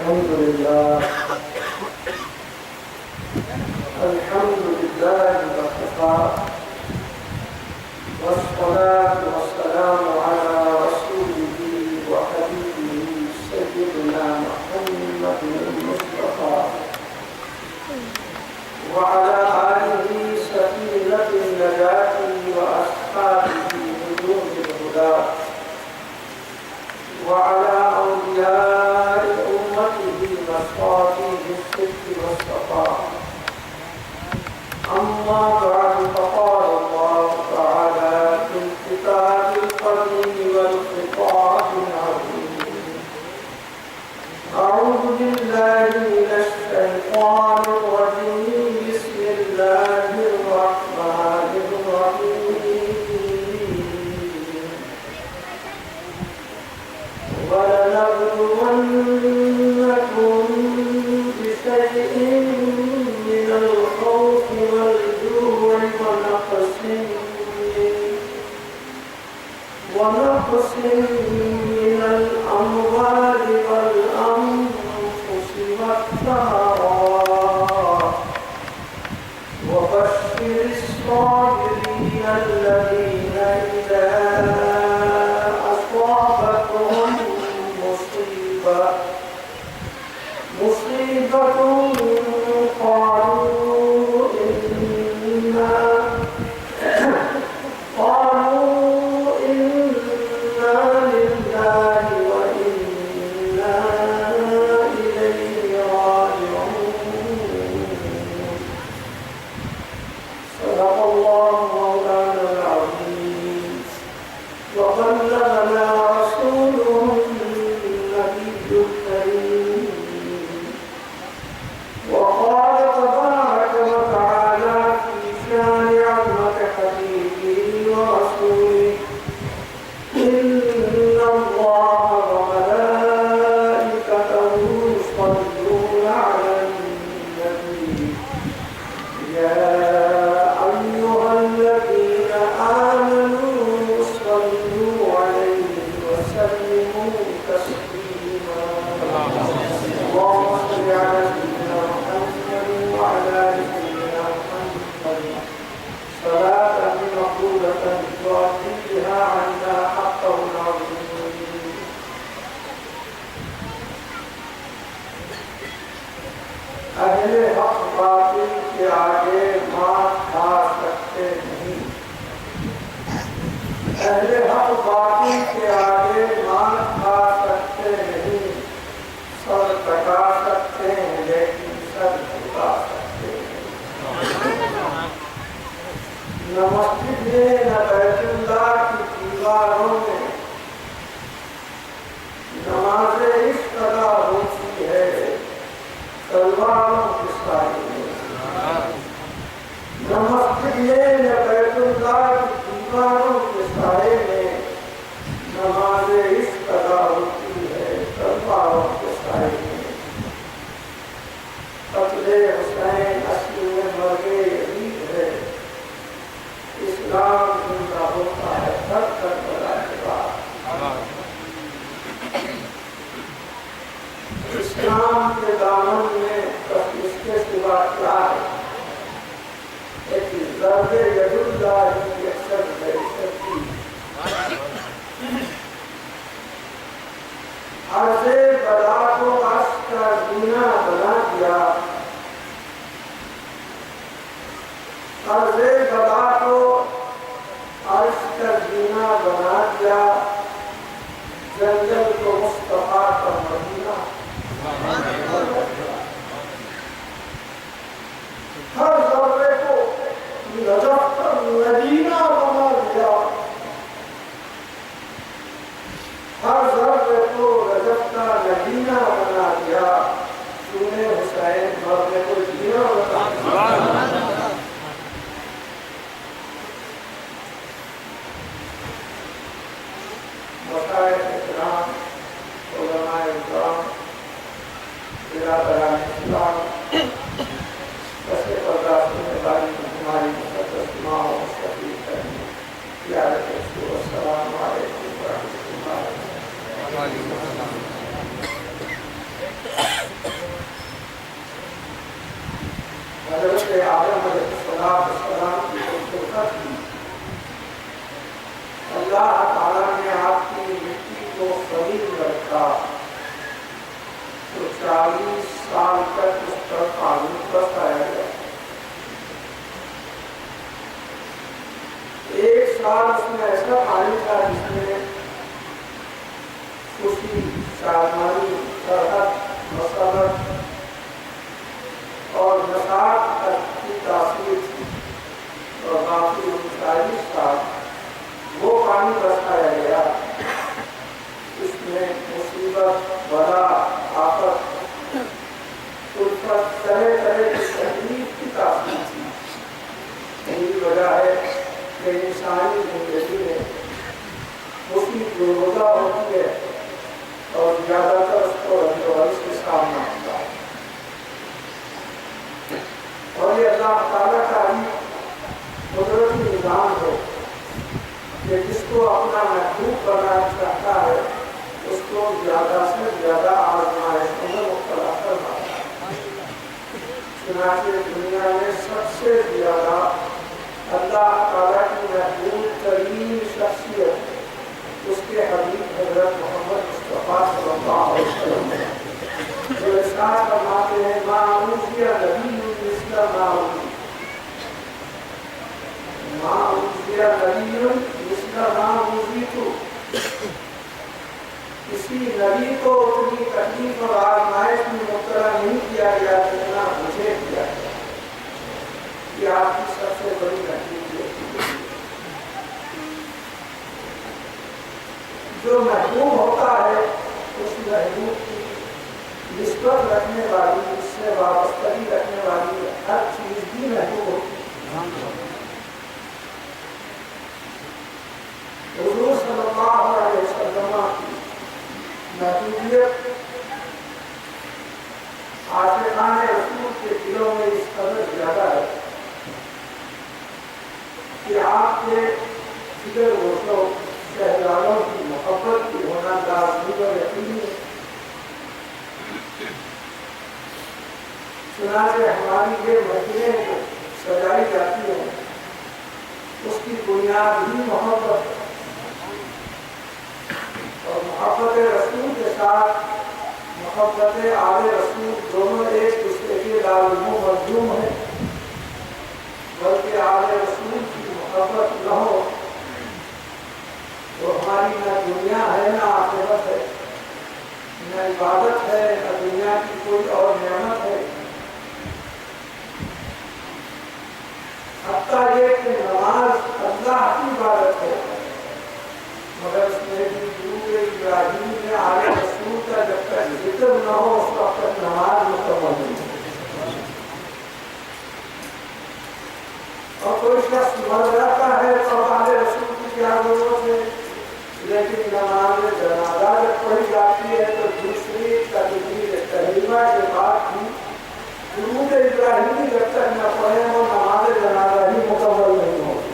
الحمد لله وكفى والصلاة والسلام على رسوله وحبيبه سيدنا محمد المصطفى وعلى آله سفينة النجاة وأصحابه نجوم الهدى وعلى أولياء أمته مصابيح الصدق والصفاء. أما بعد فقال الله تعالى في الكتاب القديم والخطاب العظيم: أعوذ بالله من الشيطان الرجيم. بسم الله الرحمن الرحيم. ولنبلونكم بشيء من الخوف والجوع ونقص من الأموال والأنفس والثمرات وبشر الصابرين الذين إذا أصابتهم مصيبة قالوا إنا لله وإنا إليه راجعون. صدق الله مولانا العظيم وبلغنا رسوله النبي الكريم. وقال تبارك وتعالى في شان عظمة حبيبه ورسوله: إن الله وملائكته يصلون على النبي يا أيها الذين آمنوا صلوا عليه وسلموا تسليما. اللهم صل على سيدنا محمد وعلى آل سيدنا محمد صلاة مقبولة تعطي بها عنا حقه العظيم. اہل حق باطل کے آگے مات کھا سکتے نہیں. اہل حق باطل کے آگے مات کھا سکتے نہیں. سر کٹا سکتے ہیں لیکن سر جھکا سکتے ہیں. نہ مسجد میں نہ بیت اللہ کی دیواروں میں نماز عشق ادا ہوتی ہے تلواروں کے سائے میں. نہ مسجد میں نہ بیت اللہ کی دیواروں کے سائے میں نماز عشق ادا ہوتی ہے تلواروں کے سائے میں. قتل حسین اصل میں مرگ یزید ہے. اسلام زندہ ہوتا ہے سب کربلا کے بعد. اسلام کے دامن میں بس اس کے سوا کیا ہے؟ ایک ضرب ید اللہ کی اکثر بحثتی عرض بلا کو عرش کا زینہ بنا دیا. عرض بلا کو عرش کا زینہ بنا دیا. جنگل کو مصطفیٰ کا مدینہ. ہر ذرے کو نجف کا مدینہ بنا دیا. ہر ذرے کو نجف کا مدینہ بنا دیا. سونے حسین مرنے کو جینا بنا دیا. مشائخ اکرام، علماء اکرام، برادران اسلام، کسے برداشت میں باری ہماری مقدس ماں و مستقیل کرنے پیارے رسول السلام علیکم ورحمۃ اللہ وبرکاتہ. 40 سال تک اس پر پانی برسایا گیا. 1 سال اس میں ایسا پانی تھا جس میں خوشی، شادمانی، فرحت، مسرت اور نشاط کی تاثیر تھی. اور باقی 39 سال وہ پانی برسایا گیا. اس میں مصیبت، بلا، آفت، الفت، طرح طرح کی تکلیف کی تاثیر تھی. یہی وجہ ہے کہ انسانی زندگی میں خوشی گلوزہ ہوتی ہے اور زیادہ تر اس کو رنج و غصے کے سامنا ہوتا ہے. اور یہ اللہ تعالیٰ کا ہی قدرتی نظام ہے کہ جس کو اپنا محبوب بنانا چاہتا ہے اس کو زیادہ سے زیادہ آزمائشوں میں مبتلا کرواتا ہے. چنانچہ دنیا میں سب سے زیادہ اللہ تعالیٰ کی محبوب ترین شخصیت اس کے حبیب حضرت محمد مصطفیٰ صلی اللہ علیہ وسلم ہے، جو ارشاد فرماتے ہیں ما اوتي نبی مثل ما اوتي، ما اوتي نبی مثل ما اوتیت. کسی نبی کو اتنی تکلیف اور آزمائش میں مبتلا نہیں کیا گیا جتنا مجھے کیا گیا. یہ آپ کی سب سے بڑی تکلیف ہے. جو محبوب ہوتا ہے اس محبوب کی نسبت رکھنے والی، اس سے وابستگی رکھنے والی ہر چیز بھی محبوب ہوتی ہے. حضور صلی اللہ علیہ وسلم کی محبوبیت عاشقان رسول کے دلوں میں اس قدر زیادہ ہے کہ آپ کے جگر گوشوں شہزادوں کی محبت کی ہونا لازمی و یقینی ہے. چنانچہ ہماری یہ محفلیں جو سجائی جاتی ہیں اس کی بنیاد ہی محبت ہے. اور محبت رسول کے ساتھ محبت آل رسول دونوں ایک دوسرے کے لازم و ملزوم ہیں. بلکہ آل رسول کی محبت نہ ہو تو ہماری نہ دنیا ہے نہ آخرت ہے، نہ عبادت ہے نہ دنیا کی کوئی اور نعمت ہے. حتیٰ یہ کہ نماز اللہ کی عبادت ہے مگر اس میں بھی درود ابراہیم میں آل رسول کا جب تک ذکر نہ ہو اس وقت تک نماز مکمل نہیں. اور کوئی شخص مر جاتا ہے تو آل رسول کی کیا ضرورت ہے. لیکن نماز جنازہ جب پڑھی جاتی ہے تو دوسری تکبیر تحریمہ کے بعد بھی درود ابراہیمی جب تک نہ پڑھے وہ نماز جنازہ ہی مکمل نہیں ہوتی.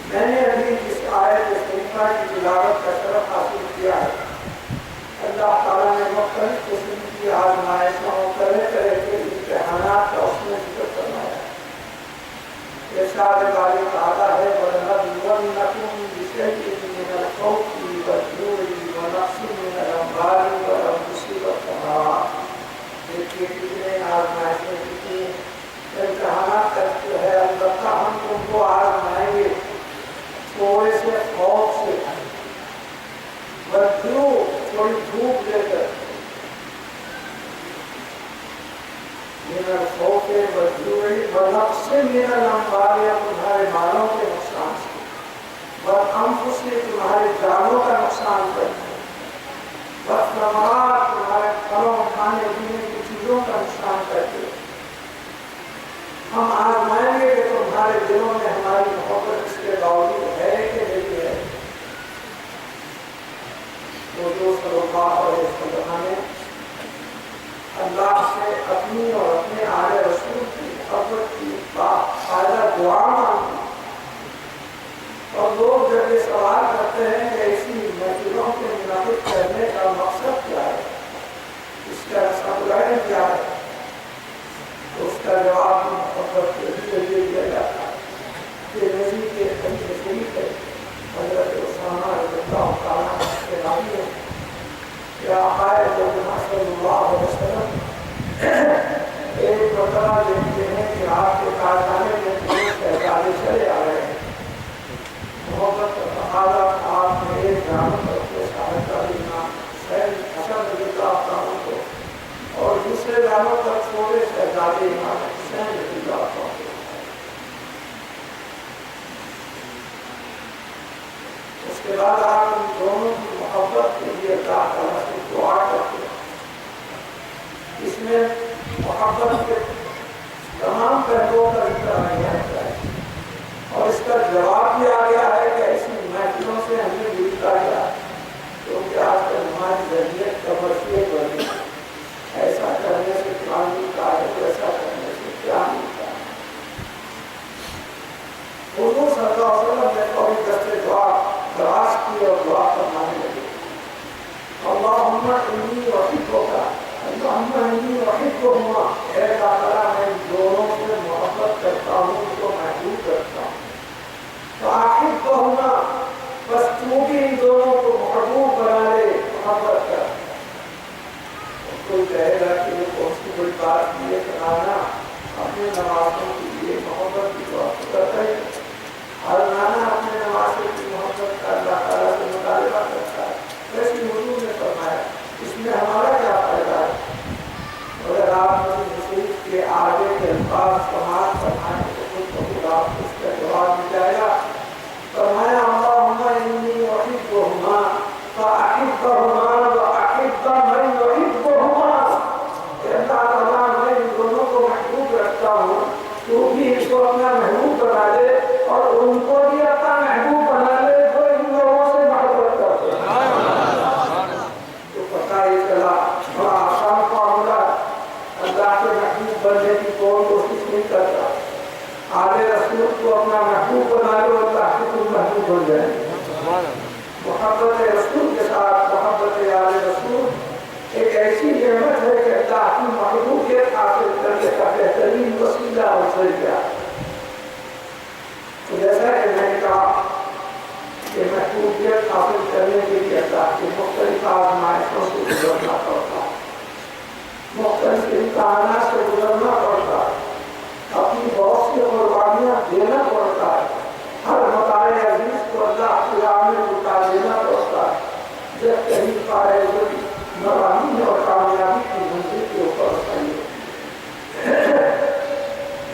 میں نے ابھی اس آیت شریفہ کی تلاوت کا شرف حاصل کیا ہے. اللہ تعالیٰ نے مختلف قسم کی آزمائشوں طرح طرح کے امتحانات کا اس میں ذکر فرمایا ہے. ارشاد باری تعالیٰ ہے وَلَنَبْلُوَنَّكُمْ بِشَيْءٍ مِّنَ الْخَوْفِ وَالْجُوعِ وَنَقْصٍ مِّنَ الْأَمْوَالِ وَالْأَنفُسِ وَالثَّمَرَاتِ. دیکھیے کتنے آزمائشیں، کتنے امتحانات کرتے ہیں. البتہ ہم تم کو آزمائیں گے تھوڑے سے خوف سے، والجوع تھوڑی دھوپ لے کر، من الخوف والجوع ونقص من الاموال تمہارے مالوں کے نقصان سے، والانفس تمہارے جانوں کا نقصان کرتے، والثمرات تمہارے پھلوں کھانے پینے کی چیزوں کا نقصان کرتے. ہم آزمائیں گے کہ تمہارے دلوں میں ہماری محبت اس کے باوجود ہے کہ نہیں ہے. حضور صلی اللہ علیہ وسلم نے اللہ سے اپنی اور اپنے آل رسول کی محبت کی باقاعدہ دعا مانگی. اور لوگ جب یہ سوال کرتے ہیں کہ ایسی محفلوں کے منعقد کرنے کا مقصد کیا ہے، اس کا سبب کیا ہے، تو اس کا جواب محبت کے ذریعے دیا جاتا ہے کہ کے بعد آپ ان دونوں کی محبت کے لیے اللہ تعالیٰ سے دعا کرتے ہیں. اس میں محبت کے تمام پہلوؤں کا ذکر آیا ہے اور اس کا جواب بھی آ گیا ہے کہ ایسی محفلوں سے ہمیں ملتا گیا کیونکہ آج کل ہماری ذہنیت کمرشیل بنی. ایسا کرنے سے کیا ملتا ہے, ویسا کرنے سے کیا ملتا ہے. حضور صلی اللہ علیہ وسلم نے کوئی دستے دعا دراز کی اور دعا فرمانے لگے. اللہم انی احبک اللہم انی احبہما, اے تعالیٰ میں ان دونوں سے محبت کرتا ہوں, ان کو محبوب کرتا ہوں. فاحبہما, بس تو بھی ان دونوں کو محبوب بنا لے, محبت کر. کوئی کہے گا کہ یہ کون سی بڑی بات کی ہے کرانا, اپنے نمازوں کے لیے محبت کی بات کرتا ہے. ہر نانا اپنے نمازوں کی محبت کا اللہ تعالیٰ سے مطالبہ کرتا ہے. ویسے حضور نے فرمایا اس میں ہمارا کیا فائدہ ہے. اگر آپ مسلم کے آگے کے الفاظ سماعت فرمائیں تو خود آپ اس کا جواب مل جائے گا. فرمایا اللہم انی احبہما فاحبہما واحب من یحبہما, کہ اللہ تعالیٰ میں ان دونوں کو محبوب رکھتا ہوں, تو بھی اس کو اپنا محبوب بنا لے اور ان کو بھی اپنا محبوب بنا لے جو ان لوگوں سے محبت کرتے ہیں. تو پتہ یہ چلا بڑا آسان معاملہ, اللہ کے محبوب بننے کی کوئی کوشش نہیں کرتا. آل رسول کو اپنا محبوب بنا لو, اللہ کے تم محبوب بن جائیں. محبت رسول کے ساتھ محبت آل رسول ایک ایسی نعمت ہے کہ اللہ کی محبوبیت حاصل کرنے کا بہترین وسیلہ اور ذریعہ. تو جیسا کہ میں نے کہا کہ محبوبیت حاصل کرنے کے لیے اللہ کے مختلف آزمائشوں سے گزرنا پڑتا ہے, مختلف امتحانات سے گزرنا پڑتا ہے, اپنی بہت سی قربانیاں دینا پڑتا ہے. ہر متاع عزیز کو اللہ کی راہ میں لٹا دینا پڑتا ہے. جب کہیں پائے ہوئی مراحل اور کامیابی کی منزل کے اوپر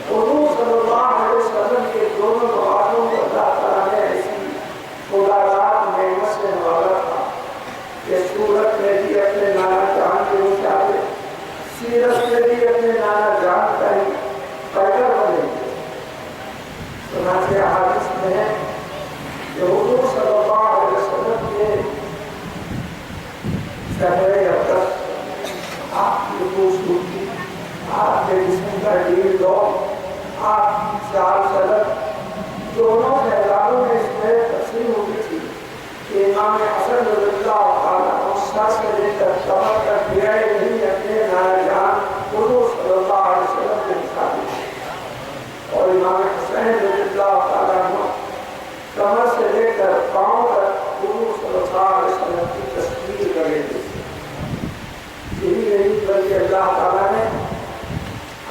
حضور صلی اللہ علیہ وسلم کے دونوں نوازوں کو اللہ تعالیٰ نے ایسی خداوند نعمت سے نوازا تھا کہ صورت میں بھی اپنے نانا جان کے مطابق, سیرت میں بھی اپنے نانا جان کا ہی پیکر بنے. چنانچہ حدیث میں ہے کہ حضور صلی اللہ علیہ وسلم کے شہر اقدس, آپ کی خوبصورتی, آپ کے جسم کا ڈیل دور, آپ کی چال چلن, دونوں شہزادوں میں اس میں تقسیم ہوئی تھی کہ امام حسن رضی اللہ تعالیٰ سر سے لے کر کمر تک گرے نہیں اپنے نانا جان حضور صلی اللہ علیہ وسلم کے مطابق, اور امام حسین رضی اللہ تعالیٰ کمر سے لے کر پاؤں تک حضور صلی اللہ علیہ وسلم کی تصویر کرے تھے. یہی نہیں بلکہ اللہ تعالیٰ نے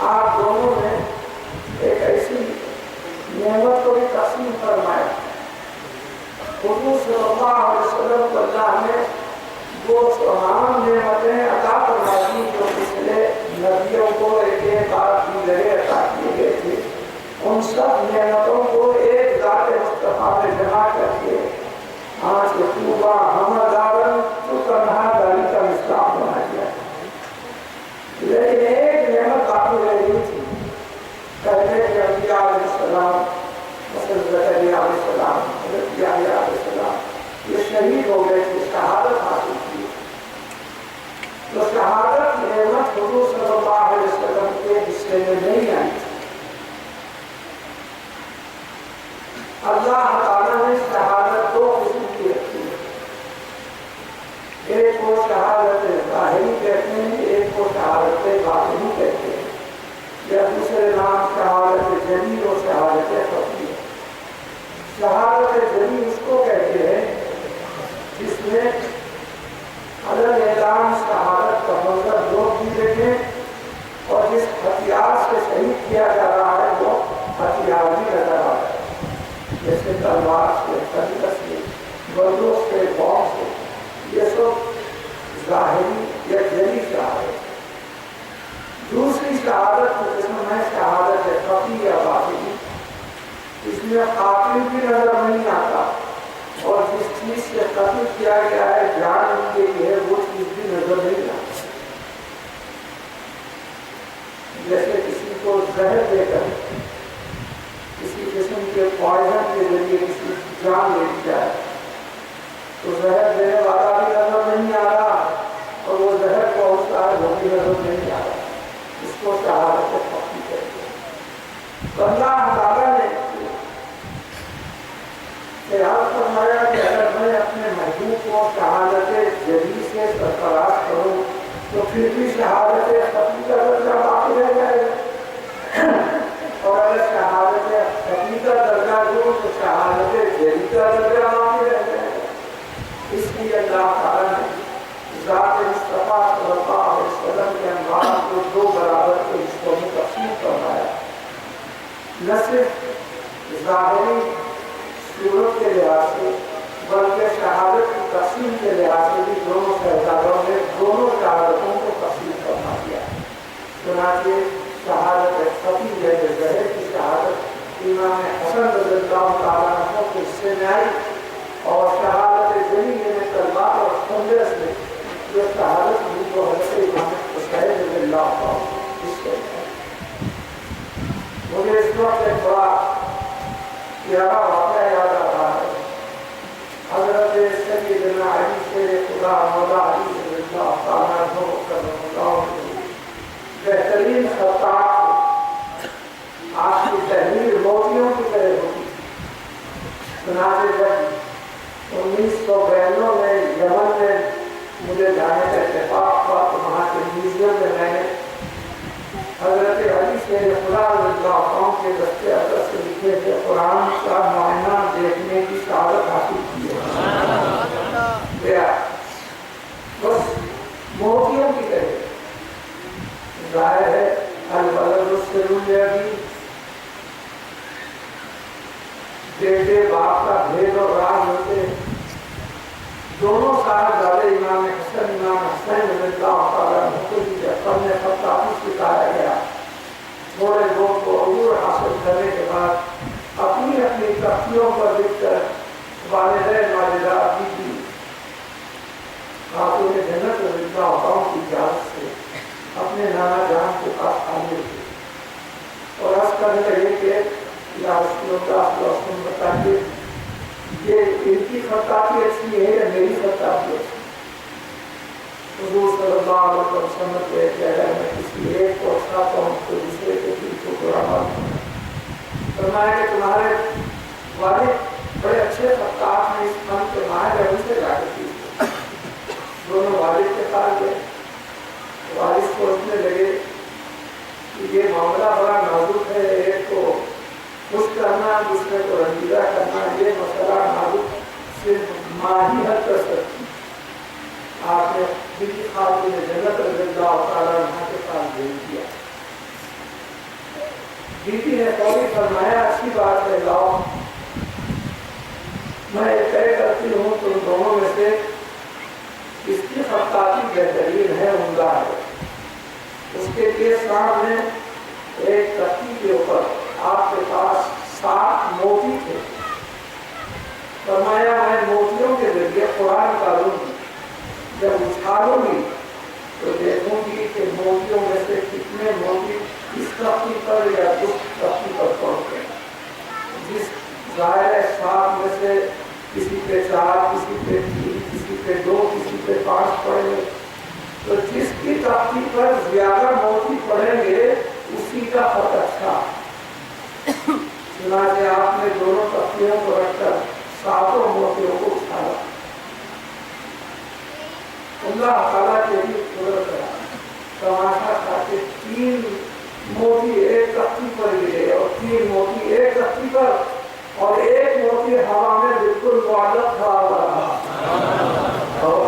آپ دونوں میں ایک ایسی نعمت کو بھی تقسیم فرمایا. حضور صلی اللہ علیہ وسلم کو اللہ نے وہ تمام نعمتیں عطا فرمائی جو پچھلے نبیوں کو ایک ایک بار کی جگہ عطا کیے گئے تھے. ان سب نعمتوں کو ایک ذات مصطفیٰ میں جمع کر کے آج طوبیٰ حمدارن تو تنہا داری کا مصباح بنا دیا. لیکن ایک نعمت باقی رہ گئی تھی. پہلے کے انبیاء علیہ السلام, مثلا زکریا علیہ السلام, حضرت یحییٰ علیہ السلام, یہ شہید ہو گئے تھے, شہادت حاصل کی. تو شہادت نعمت حضور صلی اللہ علیہ وسلم کے حصے میں نہیں آئی تھی. اللہ تعالیٰ نے شہادت دو قسم کی رکھی ہے. ایک کو شہادت ظاہری کہتے ہیں, ایک کو شہادت باطنی کہتے ہیں, یا دوسرے نام شہادت جلی اور شہادت خفی. شہادت جلی اس کو کہتے ہیں جس میں الگ اعلان شہادت کا منظر لوگ بھی دیکھیں اور جس ہتھیار سے شہید کیا جا رہا ہے وہ ہتھیار بھی نظر آ رہا ہے, جیسے تلوار سے, خنجر سے, بندوق سے, بم سے. یہ سب ظاہری یا جلی شہادت. دوسری شہادت جس میں شہادت خفی یا باطنی, اس میں قاتل بھی نظر نہیں آتا اور جس چیز کیا گیا ہے جان ان کے لیے وہ چیز بھی نظر نہیں آتی. جیسے کسی کو زہر دے کر کسی قسم کے پوائزن کے ذریعے کسی جان لے لی جائے تو زہر دینے والا بھی نظر نہیں آ رہا اور وہ زہر پہنچتا ہے وہ بھی نظر نہیں آ رہا. اس کو شہادت پکی کہتے ہیں. تو اللہ تعالیٰ نے خیال فرمایا کہ اگر میں اپنے محبوب کو شہادت جلی سے سرفراز کروں تو پھر بھی شہادت ختم کا درجہ باقی رہ جائے گا اور اگر شہادت ختم کا درجہ دوں تو شہادت جلی کا درجہ باقی رہ جائے گا. اس لیے اللہ تعالیٰ نے ذات مصطفیٰ صلی اللہ علیہ وسلم کے انوار کو دو برابر کے حصوں میں تقسیم فرمایا. نہ صرف ظاہری صورت کے لحاظ سے بلکہ شہادت کی تقسیم کے لحاظ سے بھی دونوں شہزادوں نے دونوں شہادتوں کو تقسیم فرما دیا. چنانچہ شہادت فتح جیسے زہر کی شہادت امام حسن رضی اللہ تعالیٰ عنہ کے حصے میں آئی اور شہادت جلی میں تلوار اور خنجر سے جو شہادت ہوئی وہ حضرت امام حسین رضی اللہ عنہ اس سے. مجھے اس وقت ایک بڑا پیارا واقعہ یاد آ رہا ہے. حضرت سیدنا علی شیر خدا مولا علی رضی اللہ تعالیٰ عنہ کرم اللہ بہترین خطاط آپ کی تحریر موتیوں کی طرح ہوتی. چنانچہ جب 1992 میں یمن میں مجھے جانے کا اتفاق ہوا تو وہاں کے میوزیم میں میں نے حضرت علی شیر خدا رضی اللہ عنہ کے دستے اثر سے لکھے تھے قرآن کا معائنہ دیکھنے کی سعادت حاصل کی ہے. بس موتیوں کی طرح ظاہر ہے البلد السر الذی بیٹے باپ کا بھید اور راز ہوتے ہیں. دونوں صاحبزادے امام حسن امام حسین رضی اللہ تعالیٰ عنہ کو اپنے خطاطی سکھایا گیا. تھوڑے لوگ کو عبور حاصل کرنے کے بعد اپنی اپنی تختیوں پر لکھ کر والدین والدات کی خاتون جنت رضی اللہ عنہ کی اجازت سے اپنے نانا جان کے پاس آنے تھے اور عرض کرنے لگے کہ یا رسول اللہ بتائیے یہ ان کی خطاطی اچھی ہے یا میری خطاطی اچھی. حضور صلی اللہ علیہ وسلم کے کہ اگر میں کسی ایک کو اچھاتا ہوں تو دوسرے کے دل کو برا مانتا. فرمایا کہ تمہارے والد بڑے اچھے خطاط ہیں اس فن کے ماہر ہیں ان سے جا کے پوچھو. دونوں والد کے پاس گئے. والد سوچنے لگے کہ یہ معاملہ بڑا نازک ہے. ایک کو خوش کرنا دوسرے کو رنجیدہ کرنا یہ مسئلہ نازک صرف ماں ہی حل کر سکتی. آپ نے بیوی خاتون جنت رضی اللہ تعالیٰ عنہ کے پاس بھیج دیا. بیوی نے فوری فرمایا اچھی بات ہے لاؤ میں یہ طے کرتی ہوں تم دونوں میں سے اس کی خطاطی بہترین ہے عمدہ ہے. اس کے لیے سامنے ایک تختی کے اوپر آپ کے پاس 7 موتی تھے. فرمایا میں موتیوں کے ذریعے قرآن نکالوں گی. جب اچھالوں گی تو دیکھوں گی کہ موتیوں میں سے کتنے موتی اس تختی پر یا اس تختی پر پڑتے ہیں. جس ظاہر 7 میں سے کسی پہ 4 کسی پہ 3 کسی پہ 2 کسی پہ 5 پڑیں گے تو جس کی تختی پر زیادہ موتی پڑیں گے اسی کا خط اچھا. چنانچہ آپ نے دونوں تختیوں کو رکھ کر 7 موتیوں کو اٹھایا. اللہ تعالیٰ کے لیے قدرت ہے. تماشا تھا کہ 3 موتی ایک تختی پر گرے اور 3 موتی ایک تختی پر اور ایک موتی ہوا میں بالکل معلق کھڑا ہوا رہا. اور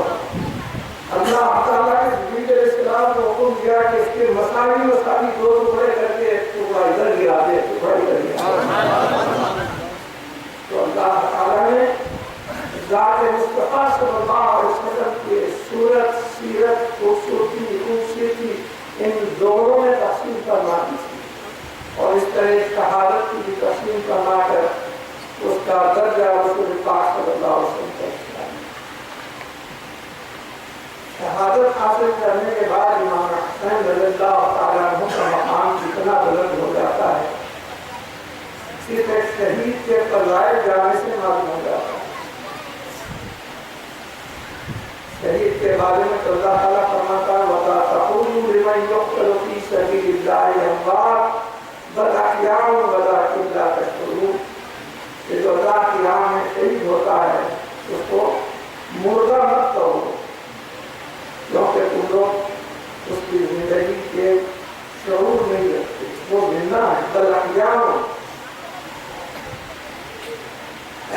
اللہ تعالیٰ نے جبریل علیہ السلام کو حکم دیا کہ اس کے مساوی 2 ٹکڑے کر کے ٹکڑا ادھر گرا دے ٹکڑا ادھر گرا. تو اللہ تعالیٰ نے ذات مصطفیٰ صلی اللہ علیہ وسلم کی صورت سیرت خوبصورتی ان دونوں میں تقسیم فرما دی تھی اور اس طرح شہادت کی بھی تقسیم فرما کر اس کا درجہ رسول پاک صلی اللہ علیہ وسلم کا. شہادت حاصل کرنے کے بعد امام حسین رضی اللہ تعالیٰ عنہ کا مقام کتنا بلند ہو جاتا ہے صرف ایک شہید کے فضائل جانے سے معلوم ہو جاتا ہے۔ شہید کے بارے میں تو اللہ تعالیٰ فرماتا ہے وَلَا تَقُولُوا لِمَن يُقْتَلُ فِي سَبِيلِ اللَّهِ أَمْوَاتٌ بَلْ أَحْيَاءٌ وَلَٰكِن لَّا تَشْعُرُونَ، کہ جو اللہ کی راہ میں شہید ہوتا ہے اس کو مردہ مت کہو، کیونکہ تم لوگ اس کی زندگی کے شعور نہیں رکھتے، وہ زندہ ہے، بل احیاء۔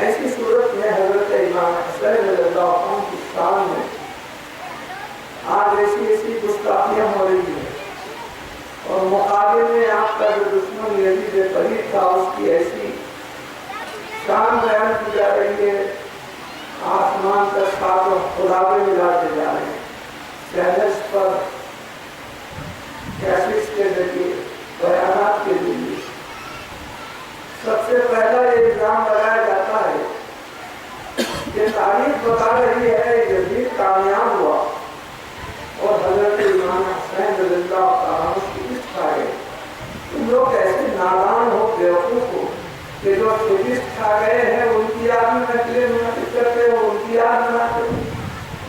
ایسی صورت میں حضرت امام حسین رضی اللہ عنہ کی شان میں آج ایسی گستاخیاں ہو رہی ہیں، اور مقابلے میں آپ کا جو دشمن یزید پلید تھا اس کی ایسی شان بیان کی جا رہی ہے، آسمان کا ساتھ خداوے ملاتے جا رہے ہیں، چینلز پر کیسٹس کے ذریعے، بیانات کے ذریعے۔ سب سے پہلا یہ الزام لگایا جاتا ہے کہ تاریخ بتا رہی ہے یزید کامیاب ہوا اور حضرت امام حسین رضی اللہ تعالیٰ عنہ شکست کھا گئے۔ تم لوگ ایسے نادان ہو، بیوقوف ہو کہ جو شکست کھا گئے ہیں ان کی یاد میں نقلیں منعقد کرتے ہو، ان کی یاد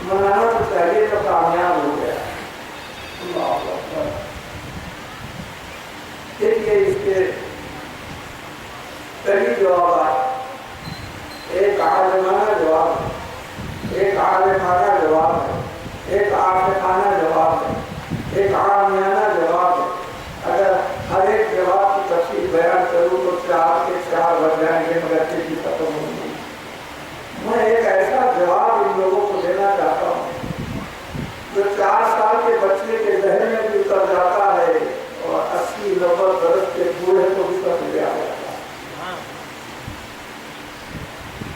منانا تو چاہیے تو کامیاب ہو گیا۔ اللہ اکبر۔ دیکھیے اس کے کئی جوابات، ایک عالمانہ جواب ہے، ایک عالمانہ جواب ہے، ایک عاشقانہ جواب ہے، ایک عامیانہ جواب ہے۔ اگر ہر ایک جواب کی تفصیل بیان کروں تو 4 کے 4 بن جائیں گے، مگر کسی ختم ہوگی۔ میں ایک ایسا جواب ان لوگوں کو دینا چاہتا ہوں جو 4 سال کے بچے کے ذہن میں بھی اتر جاتا ہے اور 80-90 برس کے بوڑھے کو بھی سمجھ آ جاتا ہے۔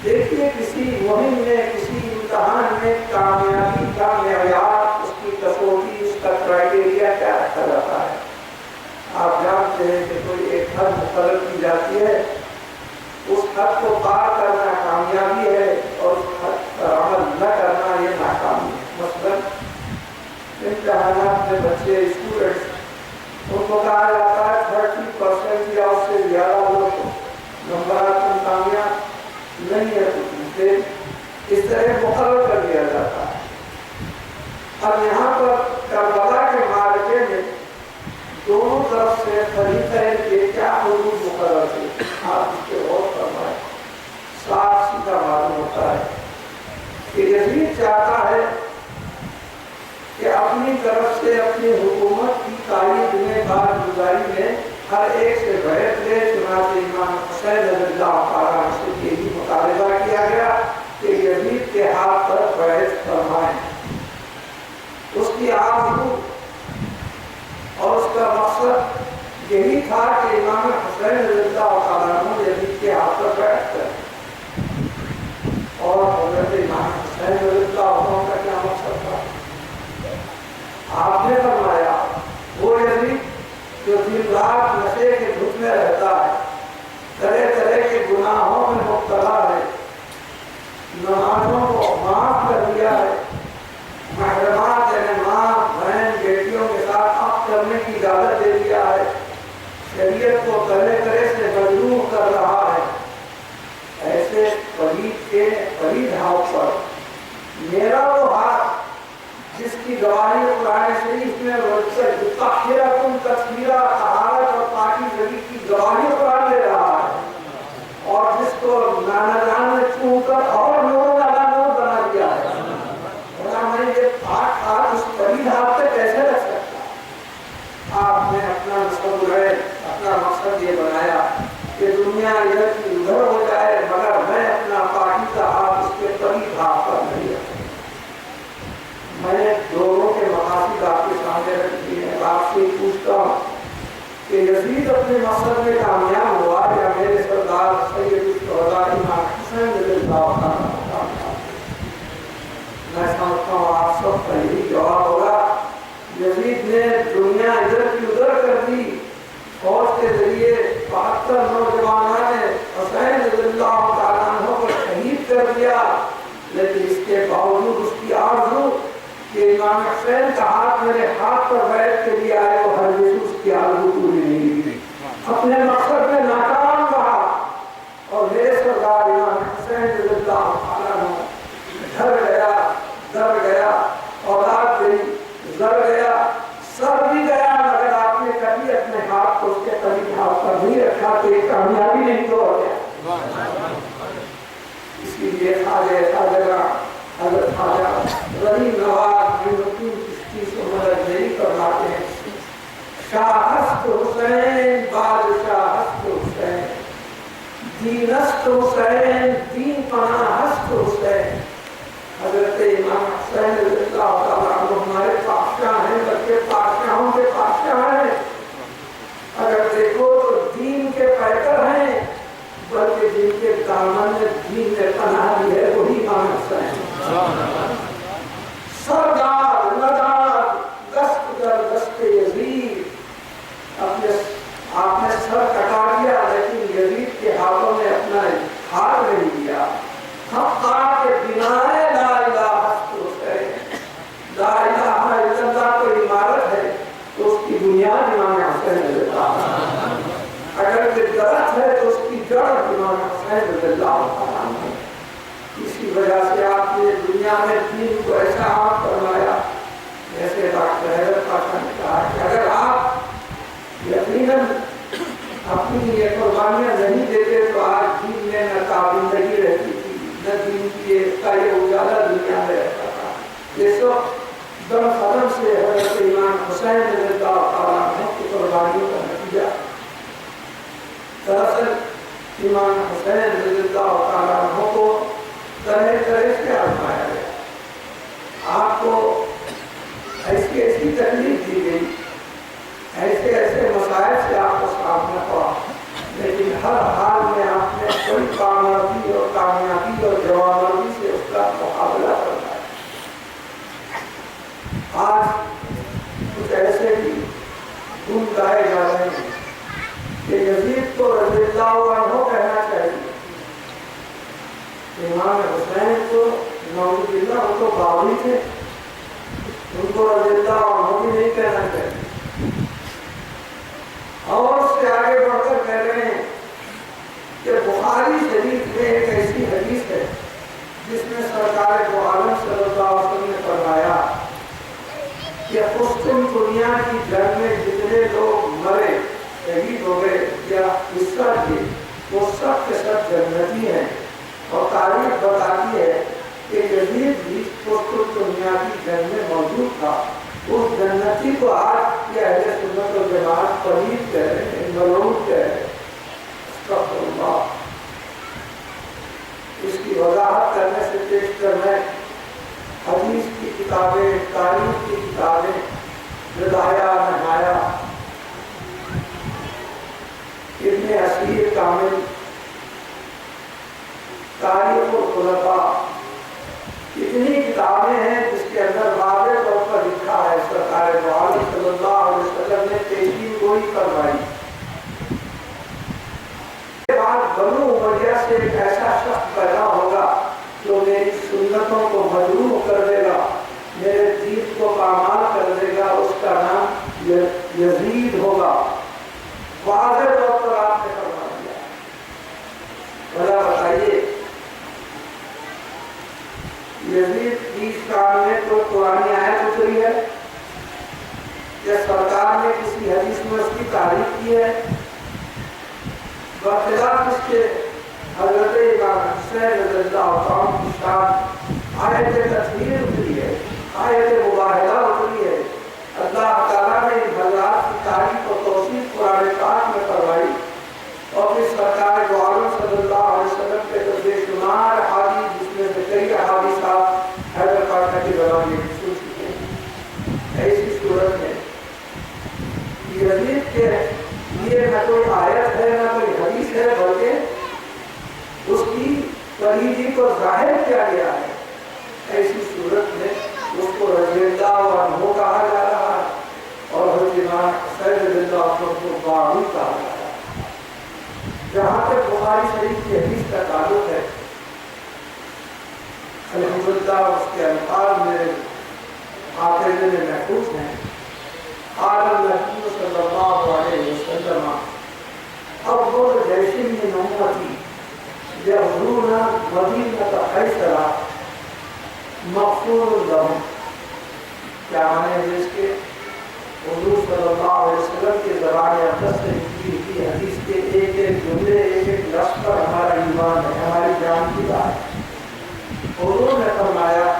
دیکھیے کسی مہم میں، کسی امتحان میں کامیابی کا معیار، اس کی کسوٹی، اس کا کرائٹیریا کیا رکھا جاتا ہے؟ آپ جانتے ہیں کہ کوئی ایک حد مقرر کی جاتی ہے، اس حد کو پار کرنا کامیابی ہے اور اس حد پر عمل نہ کرنا یہ ناکامی ہے۔ مثلاً امتحانات میں بچے، اسٹوڈنٹس، ان کو کہا جاتا ہے 30% یا اس سے زیادہ لوگ کو نمبرات میں کامیاب نہیں ہے، اسے اس طرح مقرر کر دیا جاتا ہے۔ اب یہاں پر کربلا کے معرکے میں دونوں طرف سے فریقین کے کیا حدود مقرر تھے، آپ اس کے غور فرمائیں۔ صاف سیدھا معلوم ہوتا ہے کہ یزید چاہتا ہے کہ اپنی طرف سے اپنی حکومت کی تائید میں، کارگزاری میں ہر ایک سے بیعت لے۔ چنانچہ امام حسین رضی اللہ تعالیٰ عنہ سے یہی مطالبہ کیا گیا کہ یزید کے ہاتھ پر بیعت فرمائیں۔ اس کی آرزو اور اس کا مقصد یہی تھا کہ امام حسین رضی اللہ تعالیٰ عنہ یزید کے ہاتھ پر بیعت کریں، اور حضرت امام حسین رضی اللہ عنہ کا کیا مقصد تھا؟ آپ نے فرمایا وہ یزید جو دن رات نشے کے دھت میں رہتا ہے، طرح طرح کے گناہوں میں مبتلا ہے، نمازوں کو معاف کر دیا ہے، محرمات یعنی ماں بہن بیٹیوں کے ساتھ عقد کرنے کی اجازت دے دیا ہے، شریعت کو طرح طرح سے مجروح کر رہا ہے، ایسے پلید ہاتھ پر میرا وہ ہاتھ جس کی گواہی قرآن شریف میں تطہرکم تطہیرا، طہارت اور پاکیزگی کی گواہی قرآن دے رہا ہے، اور جس کو نانا جان نے چھو کر اور نور بنا دیا ہے، میں یہ پاک ہاتھ اس پلید ہاتھ پہ کیسے رکھ سکتا؟ آپ نے اپنا اپنا مقصد یہ بنایا کہ دنیا ادھر کی ادھر ہو جائے، مگر میں اپنا پاکیزہ ہاتھ اس کے پلید ہاتھ پر نہیں رکھتا۔ میں نے دونوں کے مقاصد آپ کے سامنے رکھ دیے ہیں۔ آپ سے پوچھتا ہوں کہ یزید اپنے مقصد میں کامیاب ہوا یا میرے سردار سید الشہداء امام حسین رضی اللہ عنہ کامیاب؟ میں سمجھتا ہوں آپ سب کا یہی جواب ہوگا، یزید نے دنیا ادھر کی ادھر کر دی، فوج کے ذریعے 72 نوجوانوں نے حسین رضی اللہ تعالیٰ عنہ کو شہید کر دیا، لیکن اس کے باوجود اس کی آرزو کہ امام حسین کا ہاتھ میرے ہاتھ پر بیٹھ کے لیے آئے تو ہر اس کی آرزو پوری نہیں ہوئی، اپنے مقصد میں ناکام رہا، اور میرے سردار امام حسین رضی اللہ عنہ ڈر گیا، اولاد گئی، زر گیا، سر بھی گیا، مگر آپ نے کبھی اپنے ہاتھ کو اس کے قریب ہاتھ پر نہیں رکھا تو یہ کامیابی نہیں تو ہو گیا۔ اسی لیے خواجہ حضرت خواجہ غریب نواز معین چشتی سے مدد نہیں فرماتے ہیں، شاہست حسین بادشاہست حسین، دینست حسین دین پناہست حسین۔ حضرت امام حسین رضی اللہ تعالیٰ عنہ ہمارے پادشاہ ہیں، بلکہ پادشاہوں کے پادشاہ ہیں، اگر دیکھو تو دین کے پیکر ہیں، بلکہ جن کے دامن میں دین نے پناہ لی ہے وہی امام حسین۔ سردار ندار دست در دست یزید، آپ نے سر کٹا دیا لیکن یزید کے ہاتھوں میں اپنا ہار نہیں دیا۔ حقا کے بنائے لا الہ حسین، لا الہ الا اللہ کوئی عمارت ہے تو اس کی بنیاد امام حسین رضی اللہ عنہ، اگر کوئی درخت ہے تو اس کی جڑ امام حسین رضی اللہ عنہ۔ اسی وجہ سے آپ نے دنیا میں دین کو ایسا عام فرمایا، جیسے ڈاکٹر حیدر پاشا نے کہا کہ اگر آپ یقیناً اپنی یہ قربانیاں نہیں دیتے تو آج دین میں نہ کابندگی رہتی تھی، نہ دین کی کا یہ اجالا دنیا میں رہتا تھا۔ یہ سب دم قدم سے حضرت امام حسین رضی اللہ تعالیٰ عنہ کی قربانیوں کا نتیجہ۔ دراصل امام حسین رضی اللہ تعالیٰ عنہ کو طرح طرح سے آزمایا گیا، آپ کو ایسی ایسی تکلیف دی گئی، ایسے ایسے مسائل سے آپ کو سامنا پڑا، لیکن ہر حال میں آپ نے کوئی کامیابی اور جوابی سے اس کا مقابلہ کرنا ہے۔ آج کچھ ایسے بھی گن گائے جا رہے ہیں کہ یزید کو رضی اللہ عنہ کہنا چاہیے، امام حسین کو نعوذ باللہ ان کو باوی تھے، ان کو رضی اللہ عنہ بھی نہیں کہنا چاہیے۔ اور اس سے آگے بڑھ کر کہہ رہے ہیں کہ بخاری شریف میں ایک ایسی حدیث ہے جس میں سرکار دو عالم صلی اللہ علیہ وسلم نے فرمایا کہ فسطن دنیا کی جنگ میں جتنے لوگ مرے، شہید ہو گئے یا حصہ لیے، وہ سب کے سب جنتی ہیں، اور تاریخ بتاتی ہے کہ یزید بھی فسطن دنیا کی جنگ میں موجود تھا۔ اس جنتی کو آج یہ اہل سنت و جماعت پلید کہہ رہے ہیں، ملعون کہہ رہے ہیں۔ استغفر اللہ۔ اس کی وضاحت کرنے سے پیش کرنا ہے حدیث کی کتابیں، تاریخ کی کتابیں، بدایا نہایا، ابن اسیر کامل، تاریخ الخلفاء، اتنی کتابیں ہیں جس کے اندر واضح طور پر لکھا ہے سرکار دو عالم صلی اللہ علیہ وسلم نے پیشین گوئی فرمائی۔ اس کے بعد بنو امیہ سے ایک ایسا شخص پیدا ہوگا جو میری سنتوں کو مجروح کر دے گا، میرے دین کو پامال کر دے گا، اس کا نام یزید ہوگا۔ واضح طور پر آپ نے فرما دیا۔ بھلا بتائیے یزید کی شان میں تو قرآن آیت اتری ہے کہ سرکار نے کسی حدیث میں اس کی تعریف کی ہے؟ برخلاف اس کے حضرت امام حسین رضی اللہ عنہ کی شان آیت تطہیر اتری ہے، آیت مباہلہ اتری ہے۔ اللہ تعالیٰ نے ان حضرات کی تعریف و توصیف قرآن پاک میں فرمائی، اور پھر سرکار دو عالم صلی اللہ علیہ وسلم کے تو بے شمار احادیث جس میں سے کئی احادیث آپ حیدر پاشا کی زبان میں سن چکے ہیں۔ ایسی صورت میں یزید کے لیے نہ کوئی آیت ہے نہ کوئی حدیث ہے، بلکہ اس کی پلیدی کو ظاہر کیا گیا ہے۔ ایسی صورت میں اس کو رضی اللہ عنہ کہا جا رہا ہے اور حضرت امام حسین رضی اللہ عنہ کو باوی کہا جا رہا ہے۔ جہاں تک بخاری شریف کی حدیث کا تعلق ہے، الحمدللہ اس کے الفاظ میں حافظ میں محفوظ ہیں. قال النبی صلی اللہ علیہ وسلم اول جیش من امتی یغزون مدینۃ قیصر مغفور لهم. کیا معنی ہے اس کے؟ حضور صلی اللہ علیہ وسلم کے زبان اقدس سے نکلی ہوئی حدیث کے ایک ایک جملے ایک ایک لفظ پر ہمارا ایمان ہے، ہماری جان کی بات ہے. حضور نے فرمایا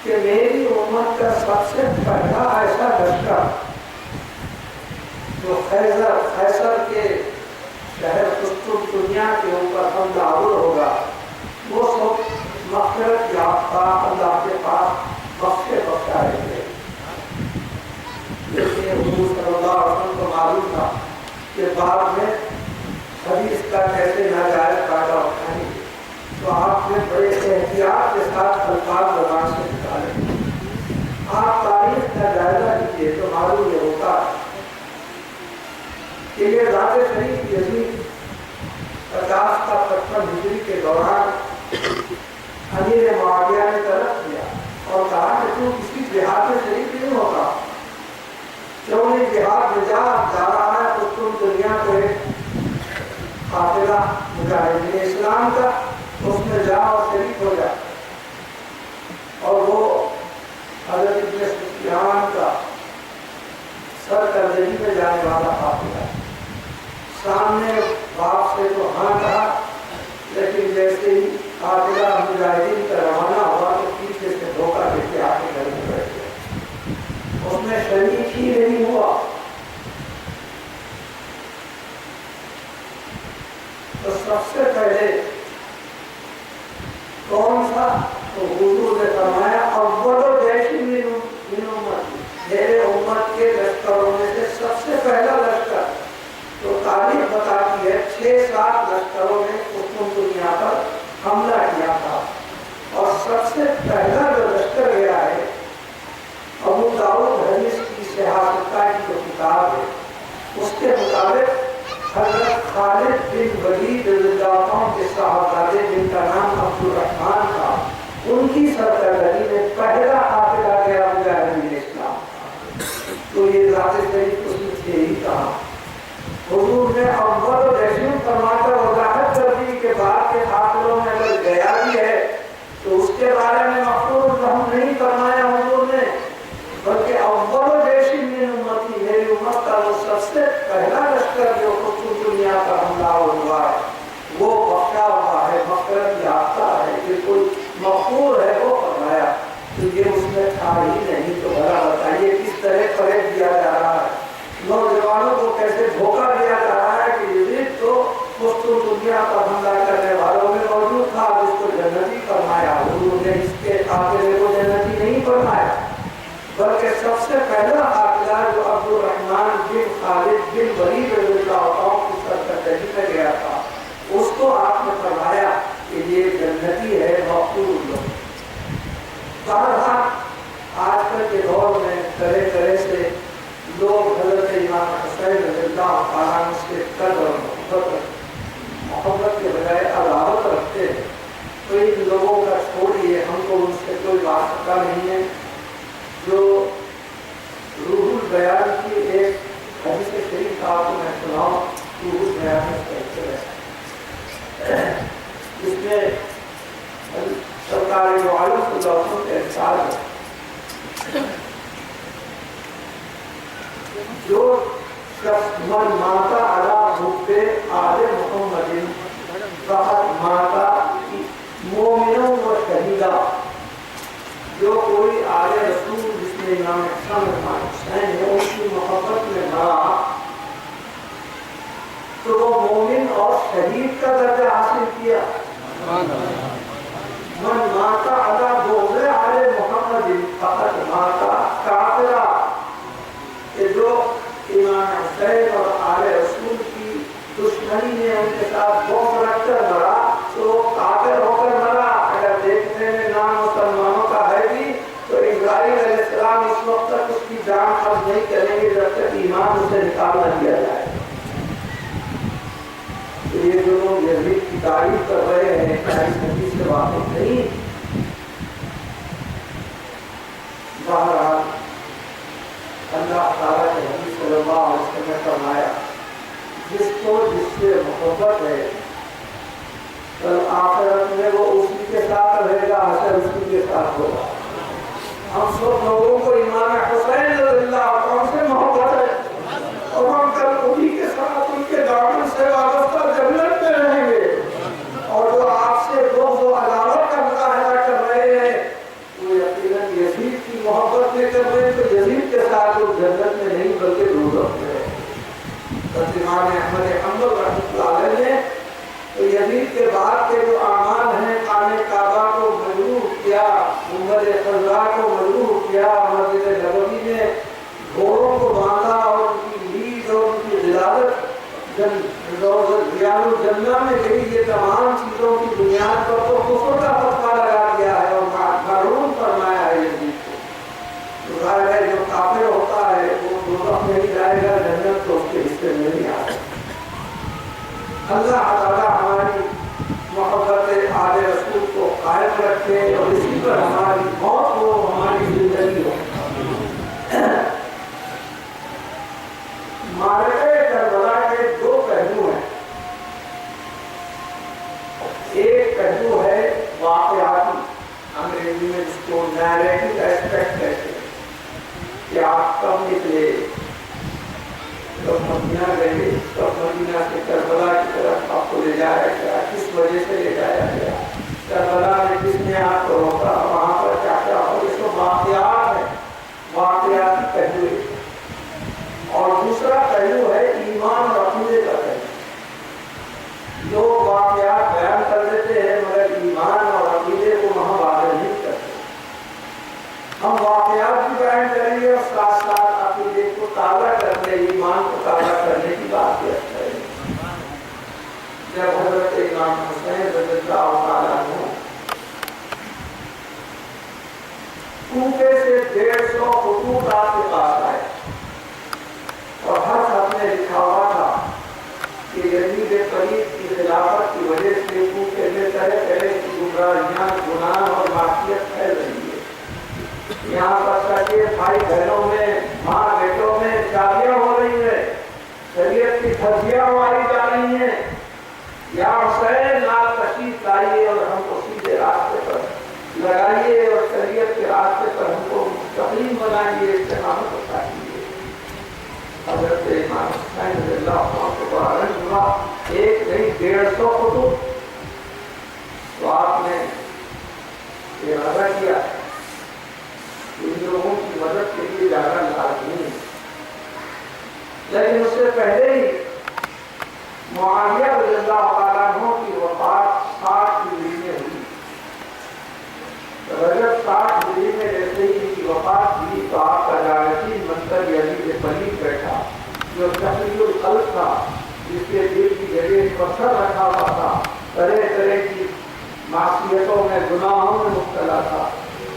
کہ میری امت کا سب سے پہلا ایسا لشکر جو خیصر کے شہر قسطنطنیہ کے اوپر حملہ آور ہوگا، وہ سب مغفرت یافتہ اللہ کے پاس بخشائے گئے. لیکن حضور صلی اللہ علیہ وسلم کو معلوم تھا کہ بعد میں حدیث کا کیسے ناجائز فائدہ اٹھائیں گے، تو آپ نے بڑے احتیاط کے ساتھ الفاظ زبان سے نکالے. آپ تاریخ کا جائزہ لیجیے تو معلوم یہ ہوتا ہے کہ یہ ذات شریف یزید 50 کا 55 ہجری کے دوران امیر معاویہ نے طلب کیا اور کہا کہ تو کسی جہاد میں شریک نہیں ہوتا، کیوں نہیں جہاد میں جا رہا ہے تو تم دنیا کو ایک قافلہ مجاہدین اسلام کا اس میں جا اور شریک ہو جا. اور وہ حضرت ابن سفیان کا سرکردگی میں جانے والا قافلہ سامنے باپ سے تو ہاں کہا، لیکن جیسے ہی قافلہ مجاہدین کا روانہ ہوا تو پیچھے سے دھوکہ دے کے آ کے گھر میں بیٹھ گیا. اس میں شریک ہی نہیں ہوا. تو سب سے پہلے کون سا؟ تو حضور نے فرمایا اول جیش من امتی، میرے امت کے لشکروں میں سے سب سے پہلا لشکر. تو تاریخ بتاتی ہے 6-7 لشکروں نے قسطنطنیہ پر حملہ کیا تھا، اور سب سے پہلا جو لشکر گیا ہے ابو داؤد حدیث کی صحاح ستہ کی جو کتاب ہے اس کے مطابق حضرت خالد بن ولید رضی اللہ عنہ کے صاحبزادے جن کا نام عبد الرحمن تھا، ان کی سرکردگی میں پہلا قافلہ گیا مجاہدین اسلام. تو یہ ذات شریف اس نے یہی کہا. حضور نے اول جیشن فرما کر وضاحت کر دی کہ بعد کے قافلوں میں اگر گیا بھی ہے تو اس کے بارے میں مغفور لہم نہیں فرمایا حضور نے، بلکہ اول جیشن من امتی، میری امت کا وہ سب سے پہلا لشکر جو دنیا کا حملہ ہوا ہے وہ بخشا ہوا ہے، مغفرت یافتہ ہے، کہ کوئی مغفور ہے وہ فرمایا. تو یہ اس میں تھا ہی نہیں. تو بھلا بتائیے کس طرح فریب دیا جا رہا ہے، نوجوانوں کو کیسے دھوکہ دیا جا رہا ہے کہ یزید تو قسطنطنیہ پر حملہ کرنے والوں میں موجود تھا، جس کو جنتی فرمایا. حضور نے اس کے قافلے کو جنتی نہیں فرمایا، بلکہ سب سے پہلا قافلہ جو عبد الرحمن بن خالد بن ولید رضی اللہ عنہ کی سرکردگی میں گیا تھا اس کو آپ نے فرمایا کہ یہ جنتی ہے، مغفور لوگ. بہرحال آج کل کے دور میں طرح طرح سے لوگ حضرت امام حسین رضی اللہ عنہ سے قدر اور محبت کے بجائے عداوت رکھتے ہیں. تو ان لوگوں کا چھوڑیے، ہم کو ان سے کوئی واسطہ نہیں ہے. جو روح البیان کی ایک حدیث شریف آپ کو میں سناؤں، روح البیان اس میں سرکار دو عالم صلی اللہ علیہ وسلم کا ارشاد ہے، جو شخص من ماتا علی حب آل محمد فقط ماتا مومنوں و شہیدہ. جو کوئی آل رسول جس میں امام حسن امام حسین ہے ان کی محبت میں مرا تو وہ مومن اور شہید کا درجہ حاصل کیا. من ماتا علی بغض آل محمد فقط ماتا کافرا، کہ جو امام حسین اور آل رسول کی دشمنی میں ان کے ساتھ بغض رکھ کر مرا تو وہ کافر ہو کر مرا. اگر دیکھنے میں نام مسلمانوں کا ہے بھی تو اسرائیل علیہ السلام اس وقت تک اس کی جان قبض نہیں کریں گے جب تک ایمان اسے نکال نہ دیا جائے. تو یہ جو لوگ یزید کی تعریف کر رہے ہیں اس حدیث سے واقف نہیں پر تو کفر کا فتویٰ لگا دیا ہے اور محروم فرمایا ہے یزید کو. تو ظاہر ہے جو کافر ہوتا ہے وہ دوزخ میں ہی جائے گا، جنت تو اس کے حصے میں نہیں آ سکتا. اللہ تعالیٰ ہماری محبت آل رسول کو قائم رکھے اور اسی پر ہماری موت ہو، ہماری زندگی ہو. معرکہ کربلا کے دو پہلو ہیں. ایک پہلو ہے واقعاتی، انگریزی میں جس کو نیریٹو ایسپیکٹ کہتے ہیں کہ آپ کب نکلے، کب مدینہ گئے، کب مدینہ سے کربلا کی طرف آپ کو لے جایا گیا، کس وجہ سے لے جایا گیا، کربلا میں کس نے آپ کو روکا، وہاں پر کیا کیا ہو. اس کو واقعات ہے، واقعاتی پہلو ہے. اور دوسرا پہلو ہے ایمان اور عقیدے کا پہلو. لوگ واقعات بیان کر دیتے ہیں مگر ایمان اور عقیدے کو وہاں واضح نہیں کرتے. ہم واقعات بھی بیان کریں گے اور ساتھ ساتھ عقیدے کو تازہ کرنے، ایمان کو تازہ کرنے کی بات کریں گے. جب حضرت امام حسین رضی اللہ تعالیٰ عنہ کوفے سے 150 خطوط آپ کے پاس آئے اور ہر خط میں لکھا ہوا تھا کہ یزید قریب کی خلافت کی وجہ سے کوفے میں طرح طرح کی گمراہیاں، گناہ اور معصیت پھیل رہی ہے. یہاں پر تک کہ بھائی بہنوں میں، ماں بیٹوں میں شادیاں ہو رہی ہیں، شریعت کی دھجیاں ماری جا رہی ہیں. یا حسین نال تشریف لائیے اور ہم کو سیدھے راستے پر لگائیے اور شریعت کے راستے پر ہم کو مستقیم بنائیے، استقامت بتائیے. حضرت امام حسین رضی اللہ عنہ کو بڑا رنج ہوا. ایک نہیں 150 خطوط. تو آپ نے ارادہ کیا ان لوگوں کی مدد کے لیے جانا لازمی ہے. لیکن اس سے پہلے ہی معاویہ رضی اللہ تعالیٰ عنہ کی وفات 60 ہجری میں ہوئی. رجب 60 ہجری میں جیسے ہی ان کی وفات ہوئی تو آپ کا جانشین بنکر یزید پلیت بیٹھا، جو تقی القلب تھا، جس کے دل کی جگہ پتھر رکھا ہوا تھا، طرح طرح کی معصیتوں میں، گناہوں میں مبتلا تھا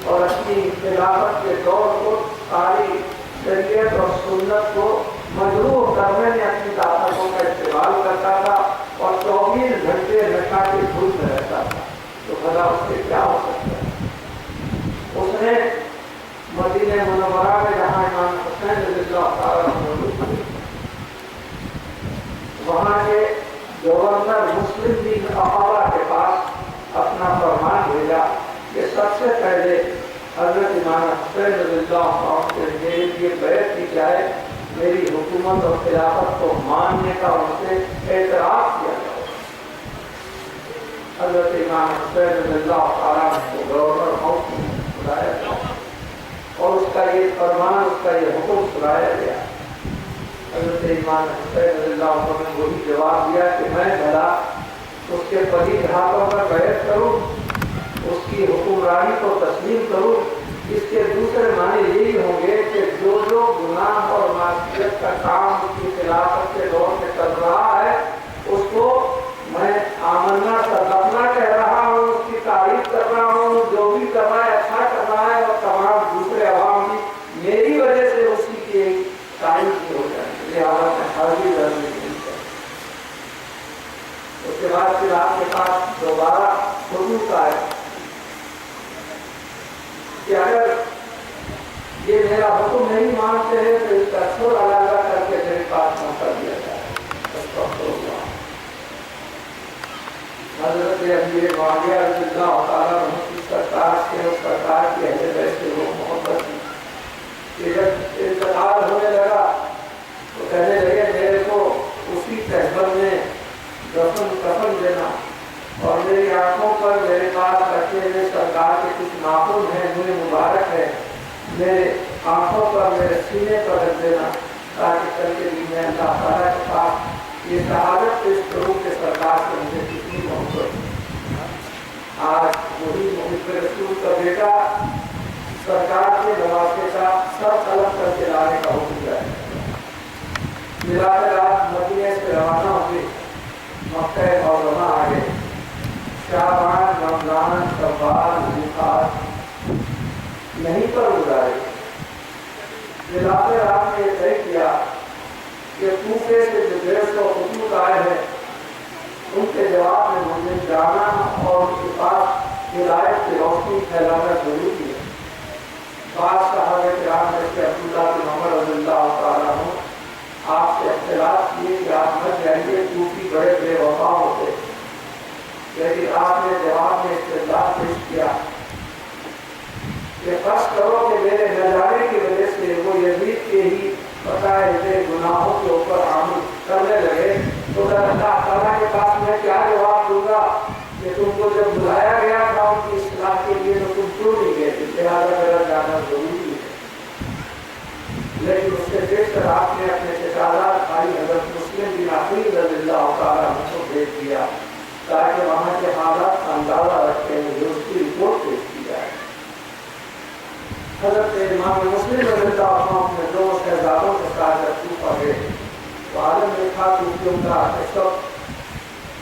اور اپنی خلافت کے دور کو ساری شریعت اور سنت کو مجروح کرنے میں اپنی طاقتوں کا استعمال کرتا تھا اور 24 گھنٹے نشہ کے دھول میں رہتا تھا. تو بھلا اس سے کیا ہو سکتا ہے؟ اس نے مدینہ منورہ میں جہاں امام حسین رضی اللہ تعالیٰ موجود تھے، وہاں کے گورنر مسلم بن عقبہ کے پاس اپنا فرمان بھیجا کہ سب سے پہلے حضرت امام حسین رضی اللہ عنہ سے میرے لیے بیعت کی جائے، میری حکومت اور خلافت کو ماننے کا ان سے اعتراف کیا جائے. حضرت امام حسین رضی اللہ تعالیٰ کو گورنر ہاؤس میں بلایا گیا اور اس کا یہ فرمان، اس کا یہ حکم سنایا گیا. حضرت امام حسین رضی اللہ عنہ نے وہی جواب دیا کہ میں بھلا اس کے پلید ہاتھوں پر بیعت کروں، اس کی حکمرانی کو تسلیم کروں. اس کے دوسرے معنی یہی ہوں گے کہ جو جو گناہ اور معصیت کا کام اس کی خلافت کے دور میں کر رہا ہے اس کو میں آمنا صدقنا کہہ رہا ہوں، اس کی تعریف کر رہا ہوں. جو بھی کر رہا ہے اچھا کر رہا ہے اور تمام دوسرے عوام بھی میری وجہ سے اسی کی تعریف ہو جائے. لہٰذا میں حاضر رہنے کی. اس کے بعد پھر آپ کے پاس دوبارہ خطوط آئے کہ اگر یہ میرا حکم نہیں مانتے ہیں تو اس کا سر علیحدہ کر کے میرے پاس پہنچا دیا جائے. حضرت امیر معاویہ رضی اللہ تعالیٰ عنہ کی سرکار سے اور سرکار کی اہل بیت سے وہ محبت کی کہ جب انتقال ہونے لگا تو کہنے لگے میرے کو اسی تہبند میں دفن کفن دینا اور میری آنکھوں پر میرے پاس رکھے ہوئے سرکار کے کچھ ناخن ہیں، منہ مبارک ہے، میرے آنکھوں پر میرے سینے پر رکھ دینا تاکہ کل کے دن میں اللہ تعالیٰ کے پاس یہ شہادت پیش کروں کہ سرکار سے مجھے کتنی محبت. آج وہی محب رسول کا بیٹا سرکار کے نواسے کا سر قلم کر کے لانے کا حکم جائے. ملا کر آپ مدینے سے روانہ ہوئے، مکہ اور وہاں آگے شعبان، رمضان، شوال، ذوالقعدہ نہیں پر گزارے۔ خلافہ آپ نے یہ طے کیا کہ کوفے سے جو 150 خطوط آئے ہیں ان کے جواب میں مجھے جانا اور ان کے پاس ہدایت کی روشنی پھیلانا ضروری ہے۔ بعض صحابہ کرام جیسے عبداللہ بن عمر رضی اللہ تعالیٰ عنہ آپ سے اختلاف کیے کہ آپ مت جائیے، کوفی بڑے بے وفا ہوتے، لیکن آپ نے جواب میں استدلال پیش کیا کہ فرض کرو کہ میرے نہ جانے کی وجہ سے وہ یزید کے ہی بتائے ہوئے گناہوں کے اوپر عمل کرنے لگے تو اللہ تعالیٰ کے پاس میں کیا جواب دوں گا کہ تم کو جب بلایا گیا تھا ان کی اصلاح کے لیے تو تم کیوں نہیں گئے تھے، لہٰذا میرا جانا ضروری ہے۔ لیکن اس سے دیکھ کر آپ نے اپنے چچادہ بھائی حضرت مسلم بن عقیل رضی اللہ تعالیٰ عنہ کو بھیج دیا تاکہ وہاں کے حالات کا اندازہ رکھتے ہوئے اس کی رپورٹ پیش کی جائے۔ حضرت امام مسلم رضی اللہ عنہ اپنے 2 شہزادوں کے ساتھ جب کوفہ گئے تو عالم نے کہا کہ ان کا اس وقت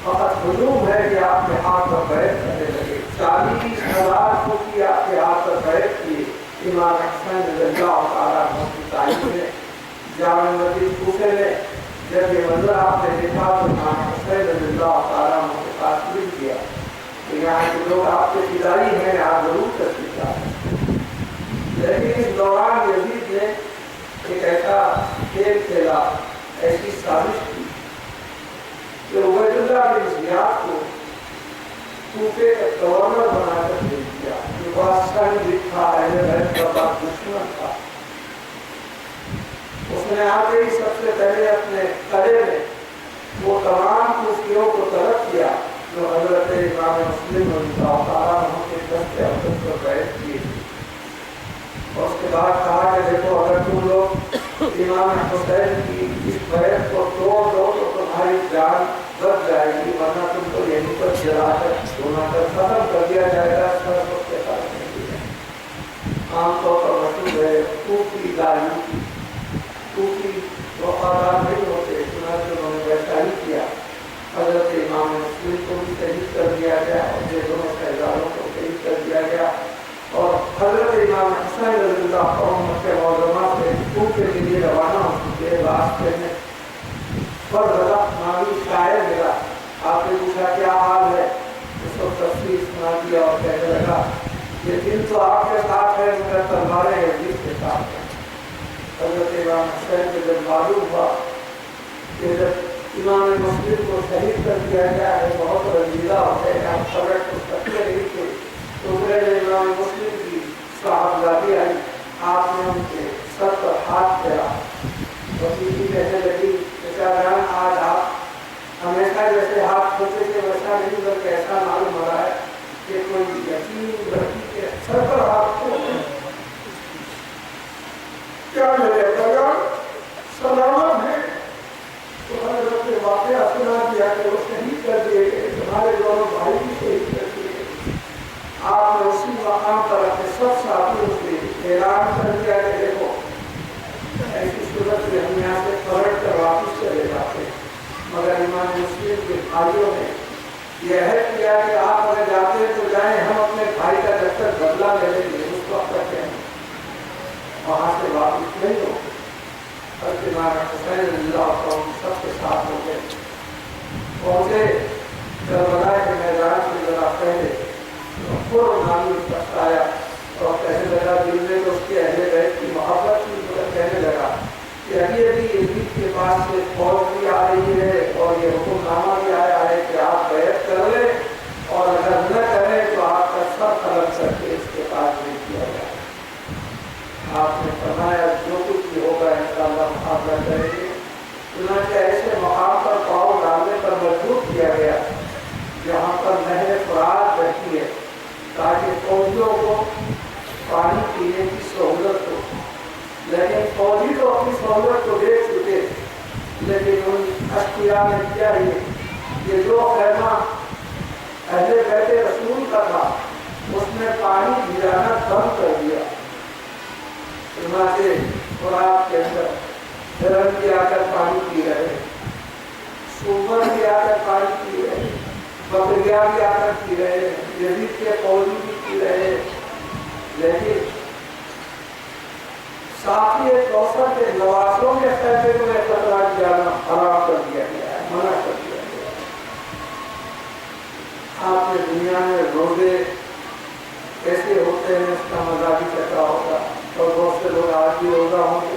فقط ہجوم ہے کہ آپ کے ہاتھ پر بیعت کرنے لگے۔ 40,000 کوفی آپ کے ہاتھ پر بیعت کیے۔ امام حسین رضی اللہ تعالیٰ عنہ کی تعلیم میں جامع مسجد کوفے میں جب یہ منظر آپ نے دیکھا تو امام حسین رضی اللہ تعالیٰ عنہ کے پاس مل کیا کہ یہاں کے لوگ آپ کے فدائی ہیں، آپ ضرور تشریف لائیں۔ لیکن اس دوران یزید نے ایک ایسا کھیل کھیلا، ایسی سازش کی کہ عبید اللہ بن زیاد کو کوفے کا گورنر بنا کر بھیج دیا۔ یہ بات سن تھا، اہل بیت کا بات دشمن تھا۔ اس نے آتے ہی سب سے پہلے اپنے قلعے میں وہ تمام کوفیوں کو طلب کیا جو حضرت امام مسلم رضی اللہ تعالیٰ عنہ کے دست اقدس پر بیعت کیے تھے، اور اس کے بعد کہا کہ دیکھو اگر تم لوگ امام حسین کی اس بیعت کو توڑ دو تو تمہاری جان بچ جائے گی، ورنہ تم کو یہیں پر جلا کر سونا کر ختم کر دیا جائے گا۔ سر وقت کے ساتھ نہیں ہے، عام طور پر مشہور ہے کوفی داریوتی، کوفی وفادار نہیں ہوتے، چنانچہ انہوں نے ویسا ہی کیا۔ حضرت امام مسلم کو بھی شہید کر دیا گیا اور یہ دونوں شہزادوں کو شہید کر دیا گیا، اور حضرت امام حسین رضی اللہ عنہ کے معظمہ سے کوفے کے لیے روانہ ہو چکے۔ راستے میں پر غلط نامی شاعر ملا، آپ نے پوچھا کیا حال ہے، اس کو تفصیل سنا دیا اور کہنے لگا یہ دن تو آپ کے ساتھ ہے مگر تلواریں یزید کے ساتھ ہیں۔ حضرت امام حسین کو جب معلوم ہوا کہ جب امام مسلم کو شہید کر دیا گیا ہے بہت رنجیدہ ہوتے ہیں، آپ پلٹ کو سکتے نہیں تھے، تو میرے امام مسلم کی صاحبزادی آئی، آپ نے ان کے سر پر ہاتھ پھیرا، وسیع کہنے لگی بیٹا جان آج آپ ہمیشہ جیسے ہاتھ کھوتے تھے ویسا نہیں بلکہ ایسا معلوم ہو رہا ہے کہ کوئی یتیم لڑکی کے سر پر ہاتھ کھوتے کیا میرے ابا سلامت ہے؟ تو حضرت نے واقعہ سنا دیا کہ وہ شہید کر دیے گئے، تمہارے دونوں بھائی بھی شہید کر دیے گئے۔ آپ نے اسی مقام پر اپنے سب ساتھیوں سے اعلان کر دیا کہ دیکھو ایسی صورت میں ہم یہاں سے پلٹ کر واپس چلے جاتے ہیں، مگر امام مسلم کے بھائیوں نے یہ عہد کیا کہ آپ اگر جاتے ہیں تو جائیں، ہم اپنے بھائی کا جب تک بدلہ لے لیں گے اس وقت تک ہیں وہاں سے واپس نہیں ہو۔ حضرت امام حسین رضی اللہ عنہ سب کے ساتھ ہو گئے، پہنچے کربلا کے میدان سے ذرا پہلے نامی شخص آیا اور کہنے لگا دل میں تو اس کے اہل بیت کی محبت کی، مگر کہنے لگا کہ ابھی ابھی یزید کے پاس سے فوج بھی آ رہی ہے اور یہ حکم نامہ بھی آیا ہے کہ آپ بیعت کر لیں، اور اگر نہ کریں تو آپ کا سر طلب کر کے اس کے پاس نہیں کیا جائے۔ آپ نے فرمایا جو کچھ بھی ہوگا انشاءاللہ مقابلہ کریں گے۔ چنانچہ ایسے مقام پر پاؤں ڈالنے پر مجبور کیا گیا جہاں پر نہر فرات بہتی ہے تاکہ فوجیوں کو پانی پینے کی سہولت ہو، لیکن فوجی تو اپنی سہولت کو دیکھ چکے، لیکن ان اشقیاء نے کیا یہ جو خیمہ اہل بیت رسول کا تھا اس میں پانی بھیجانا بند کر دیا۔ چنانچہ فرات کے اندر درن بھی آ کر پانی پی رہے، سوبر بھی آ کر پانی پی رہے، بکریاں بھی آ کر پی رہے ہیں، یزید کے فوجی بھی پی رہے ہیں، لیکن ساتھی کوثر کے نوازوں کے خیمے کو اقتدا جانا حرام کر دیا گیا ہے، منع کر دیا گیا ہے۔ آپ نے دنیا میں روزے کیسے ہوتے ہیں اس کا مزہ بھی چکا ہوگا، اور بہت سے لوگ آج بھی روزہ ہوں گے،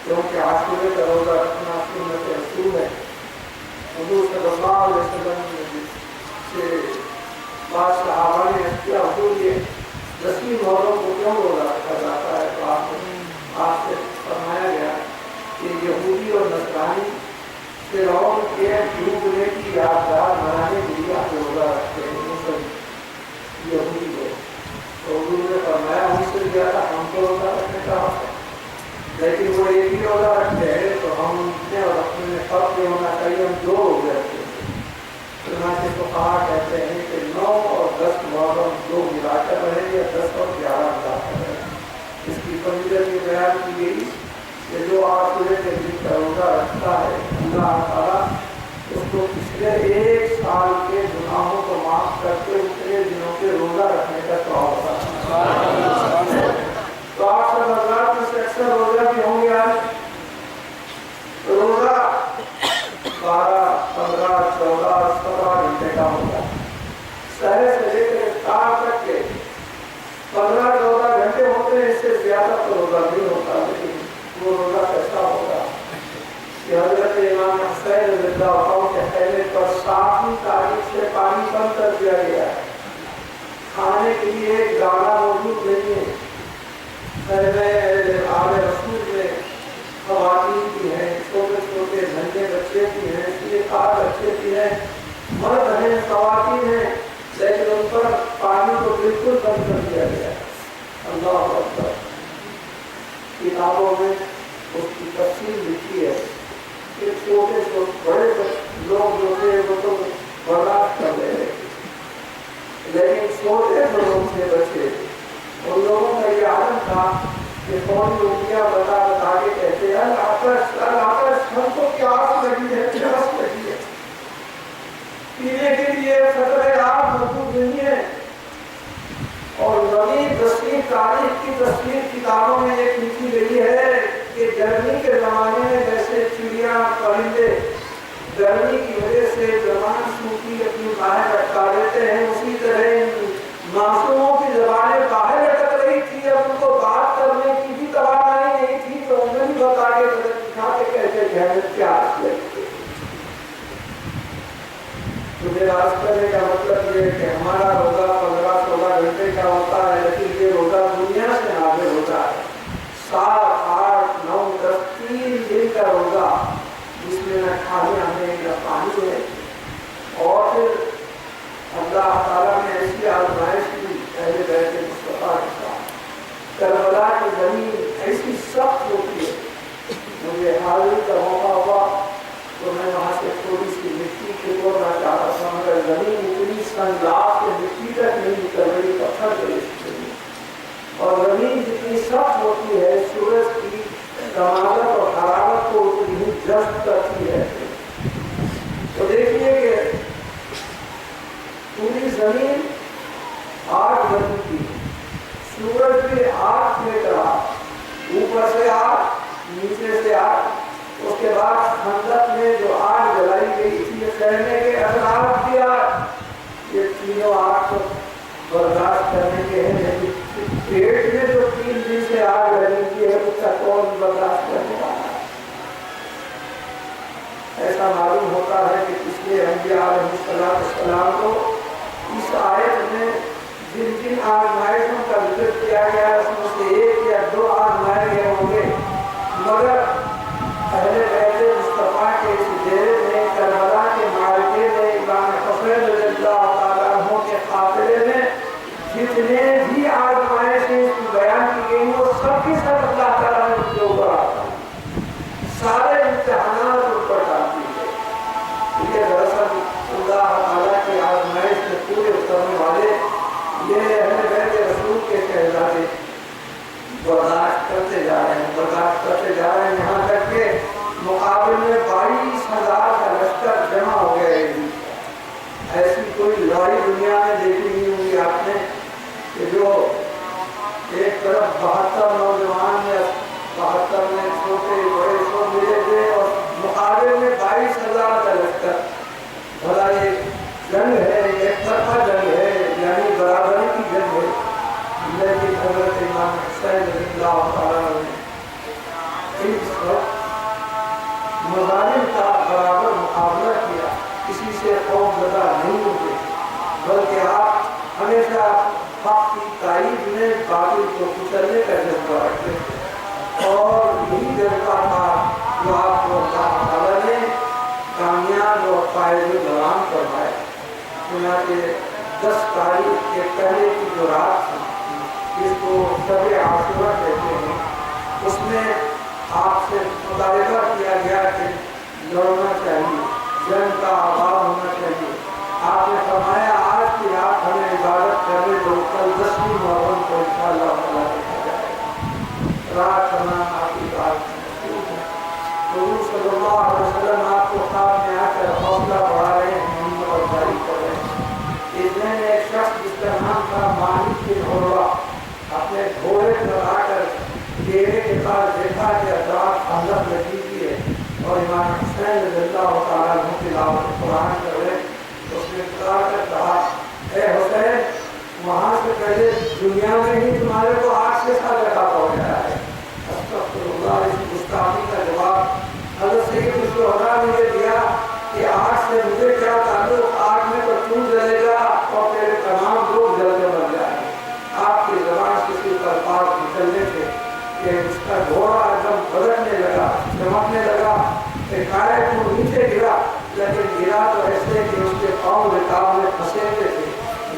کیونکہ عاشورے کا روزہ رکھنا سنت رسول ہے۔ حضور صلی اللہ علیہ وسلم سے بعض صحابہ نے کیا، حضور یہ 10 محرم کو کیوں روزہ رکھا جاتا ہے؟ تو آپ سے فرمایا گیا کہ یہودی اور نصرانی فرعون کے ڈوبنے کی یادگار منانے کے لیے آپ روزہ رکھتے ہیں، مسلم یہودی کو۔ تو حضور نے فرمایا ہم سے زیادہ ہم کو روزہ رکھنے کا حق ہے، لیکن وہ ایک ہی روزہ رکھتے ہیں، تو ہم نے اور اپنے میں فرق نہیں ہونا چاہیے، ہم 2 روزے رکھتے ہیں۔ چنانچہ فقہا کہتے ہیں کہ 9 اور 10 محرم 2 ملا کر رہے یا 10 اور 11 ملا کر رہے۔ اس کی فضیلت یہ بیان کی گئی کہ جو عاشورے کے دن کا روزہ رکھتا ہے، اللہ تعالیٰ اس کو پچھلے 1 سال کے گناہوں کو معاف کر کے اتنے دنوں کے روزہ رکھنے کا ثواب ہوتا ہے۔ تو آپ سے نظرات میں سے اکثر روزہ بھی ہوں گے، آج روزہ 12، 15، 14، 17 گھنٹے کا ہوتا ہے۔ سحر سے لے کر افطار تک کے 15-14 گھنٹے ہوتے ہیں، اس سے زیادہ تو روزہ نہیں ہوتا، لیکن وہ روزہ کیسا ہوگا کہ حضرت امام حسین رضی اللہ عنہ کے خیمے پر 7ویں تاریخ سے پانی بند کر دیا گیا ہے، کھانے کے لیے ایک دانہ موجود نہیں ہے۔ خیمے آل رسول میں خواتین بھی ہیں، چھوٹے چھوٹے ننھے بچے بھی ہیں، 3 بچے بھی ہیں، مرد ہیں، خواتین ہیں، لیکن ان پر پانی کو بالکل بند کر دیا گیا ہے۔ اللہ اکبر۔ کتابوں میں اس کی تفصیل لکھی ہے کہ چھوٹے بڑے لوگ جو تھے وہ تو برداشت کر رہے تھے، لیکن چھوٹے لوگوں سے بچے ان لوگوں کا یہ عالم تھا کہ کون لوگیاں بتا بتا کے کہتے ہیں آتش ہم کو پیاس لگی ہے، پیاس لگی ہے، پینے کے لیے قطرے آب موجود نہیں ہے۔ اور نویں 10ویں تاریخ کی تصویر کتابوں میں ایک لکھی گئی ہے کہ گرمی کے زمانے میں جیسے چڑیاں پرندے گرمی کی وجہ سے زبان سوکھی اپنی باہر لٹکا دیتے ہیں، اسی طرح معصوموں کی زبانیں باہر لٹک رہی تھی، اب ان کو بات کرنے کی بھی توانائی نہیں تھی، تو انہوں نے بتا کے دکھا کے کہتے کہ ہمیں پیاس لگتی ہے۔ مجھے راز کرنے کا مطلب یہ ہے کہ ہمارا روزہ 15-16 گھنٹے کا ہوتا ہے، لیکن یہ روزہ دنیا سے نازل ہوتا ہے، 7، 8، 9، 10 3 دن کا روزہ، جس میں نہ کھانا ہے نہ پانی ہے۔ اور پھر اللہ تعالیٰ نے ایسی آزمائش کی اہل بیت مصطفیٰ کے ساتھ، کربلا کی زمین ایسی سخت ہوتی ہے، مجھے حاضری کا موقع ہوا تو میں وہاں سے تھوڑی سی مٹی کھودنا چاہتا تھا، مگر زمین اتنی سنگلاخ کے مٹی تک نہیں نکل رہی، پتھر کے اور زمین جتنی سخت ہوتی ہے سورج کی رمادت اور حرارت کو اتنی ہی جذب کرتی ہے۔ تو دیکھیے کہ پوری زمین آگ بنی تھی، سورج بھی آگ پھینک رہا، اوپر سے آگ نیچے سے آگ، اس کے بعد خندق میں جو آگ جلائی گئی تھی خیمے کے اطراف بھی آگ، یہ تینوں آگ کو برداشت کرنے کے ہیں، لیکن پیٹ میں جو 3 دن سے آگ لگی تھی ہے اس کا کون برداشت کرنے والا ہے؟ ایسا معلوم ہوتا ہے کہ پچھلے انبیاء علیہ السلام کو اس آیت میں جن جن آزمائشوں کا ذکر کیا گیا ہے اس میں سے 1 یا 2 آزمائے گئے ہوں گے، مگر اہل بیت مصطفیٰ کے اس ڈیرے میں کربلا کے معرکے میں امام حسین رضی اللہ تعالیٰ عنہ کے قافلے میں جتنے بھی آزمائشیں اس کی بیان کی گئی وہ سب کی سب اللہ تعالیٰ نے اس کے اوپر آتا ہے، سارے امتحانات اس پر ڈالتی ہے۔ یہ دراصل اللہ تعالیٰ کی آزمائش میں پورے اترنے والے یہ اہل بیت رسول کے شہزادے برداشت کرتے جا رہے ہیں، برداشت کرتے جا رہے ہیں، یہاں تک کہ مقابل میں 22,000 کا لشکر جمع ہو گیا ہے۔ ایسی دنیا میں دیکھی نہیں ہوں گی آپ نے کہ جو ایک طرف 72 نوجوان یا 72 میں چھوٹے بڑے سب ملے تھے اور مقابلے میں 22,000 کا لشکر. بھلا یہ جنگ ہے, ایک طرفہ جنگ ہے, یعنی برابری کی جنگ ہے. لیکن حضرت امام حسین رضی اللہ تعالیٰ نے اس وقت مظالم کا برابر مقابلہ کیا, کسی سے خوف زدہ نہیں ہوتے, بلکہ آپ ہمیشہ حق کی تائید میں باطل کو کچلنے کا جذبہ رکھتے تھے, اور یہی جذبہ تھا جو آپ کو اللہ تعالیٰ نے کامیاب اور فائز دوام کروایا. چنانچہ 10 تاریخ کے پہلے کی جو رات تھی, جس کو شب عاشورہ کہتے ہیں, اس میں آپ سے مطالبہ کیا گیا کہ لڑنا چاہیے, جنگ کا آغاز ہونا چاہیے. آپ نے فرمایا آج کی رات ہمیں عبادت کرنے دو, کل 10ویں محرم کو انشاءاللہ تعالیٰ دیکھا جائے گا. رات کا نام آپ کی بات مشہور ہے. حضور صلی اللہ علیہ وسلم آپ کو خواب میں آ کر حوصلہ بڑھا رہے ہیں, ہمت افزائی کر رہے ہیں. اتنے میں ایک شخص جس کا نام تھا مالک بن عروہ اپنے گھوڑے پر آ کر ڈیرے کے پاس دیکھا کہ افراد خندق لگی ہوئی ہے اور امام حسین رضی اللہ تعالیٰ عنہ تلاوت قرآن کر رہے. اس نے پکار کر کہا, اے حسین, وہاں سے پہلے دنیا میں ہی تمہارے کو 8 سے سال لگا پڑ گیا ہے. استغفراللہ. اس گستاخی کا جواب حضرت سید الشہداء نے دیا کہ 8 سے مجھے کیا تعلق, 8 میں تو تو جلے گا اور تیرے تمام لوگ جل کے مر جائیں گے. آپ کی زبان کسی پر پاک نکلنے سے کہ اس کا گھوڑا ایک دم بدلنے لگا, چمکنے لگا, کائے کو نیچے گرا, لیکن گرا تو ایسے کہ اس کے پاؤں رکاب میں پھنسے ہوئے تھے.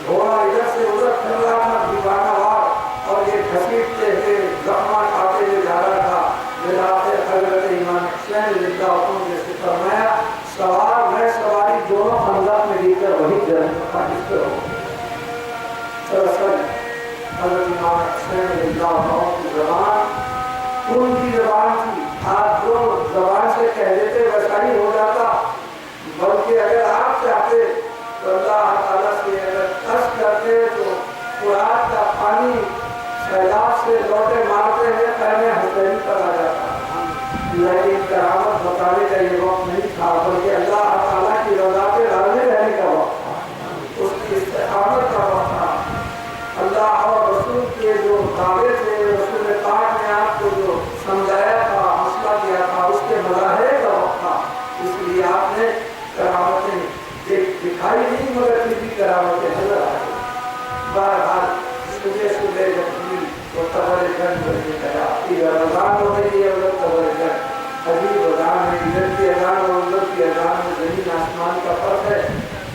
گھوڑا ادھر سے ادھر پھر رہا تھا دیوانہ وار, اور یہ گھسیٹتے ہوئے زخمہ کھاتے ہوئے جا رہا تھا. جناب حضرت امام حسین رضی اللہ عنہ نے فرمایا, سوار میں سواری دونوں خندق میں گر کر وہی جنم کا حصہ ہو گئے. دراصل حضرت امام حسین رضی اللہ عنہ کی زبان ان کی زبان تھی. آپ جو زبان سے کہہ دیتے ویسا ہی ہو جاتا, بلکہ اگر آپ چاہتے تو اللہ تعالیٰ سے اگر قصد کرتے تو فرات کا پانی سیلاب سے لوٹے مارتے ہوئے پہلے حسین پر آ جاتا. لیکن کرامت بتانے کا یہ وقت نہیں تھا, بلکہ اللہ تعالیٰ کی رضا پہ راضی رہنے کا وقت تھا, اس کی استقامت کا وقت تھا. اللہ اور رسول کے جو دعوے تھے, رسول پاک نے آپ کو جو سمجھایا تھا, حوصلہ دیا تھا, اس کے مظاہرے کا وقت تھا. اس لیے آپ نے کرامتیں دکھائی نہیں, مگر پھر بھی کرامتیں نظر آئی. بہرحال صبح صبح جب بھی وہ تبر گنج بننے لگا, ادھر اذان ہو رہی ہے, ادھر تبر گنج, عجیب اذان ہے, ادھر کی اذان اور ادھر کی اذان میں زمین آسمان کا فرق ہے.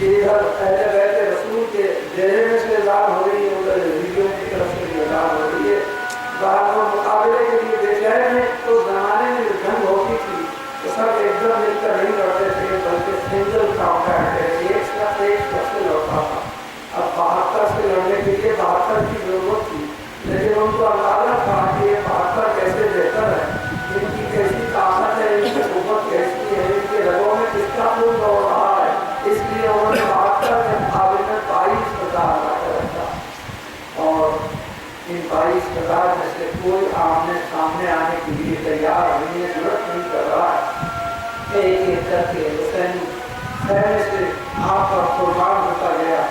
ادھر اہل بیت رسول کے ڈیرے میں سے اذان ہو رہی ہے, ادھر یہودیوں کی طرف سے بھی اذان ہو رہی ہے. باہر وہ مقابلے کے لیے بے چین ہیں. تو زمانے میں جو جنگ ہوتی تھی تو سب ایک دم مل کر نہیں لڑتے تھے, بلکہ سنگل کانٹیکٹ ہے, ایک شخص سے لڑتا تھا. اب 72 سے لڑنے کے لیے 72 کی ضرورت تھی, لیکن ان کو اندازہ تھا کہ یہ 72 کیسے بہتر ہے, ان کی کیسی طاقت ہے, ان کی قوت کیسی ہے, ان کے رگوں میں کس کا خون دوڑ رہا ہے. اس لیے انہوں نے 72 کے مقابلے میں 22,000 لگا رکھا, اور ان 22,000 میں سے کوئی آمنے سامنے آنے کے لیے تیار نہیں ہے, ضرورت نہیں کر رہا ہے. ایک ایک کر کے حسین خیمے سے آپ کا قربان ہوتا گیا,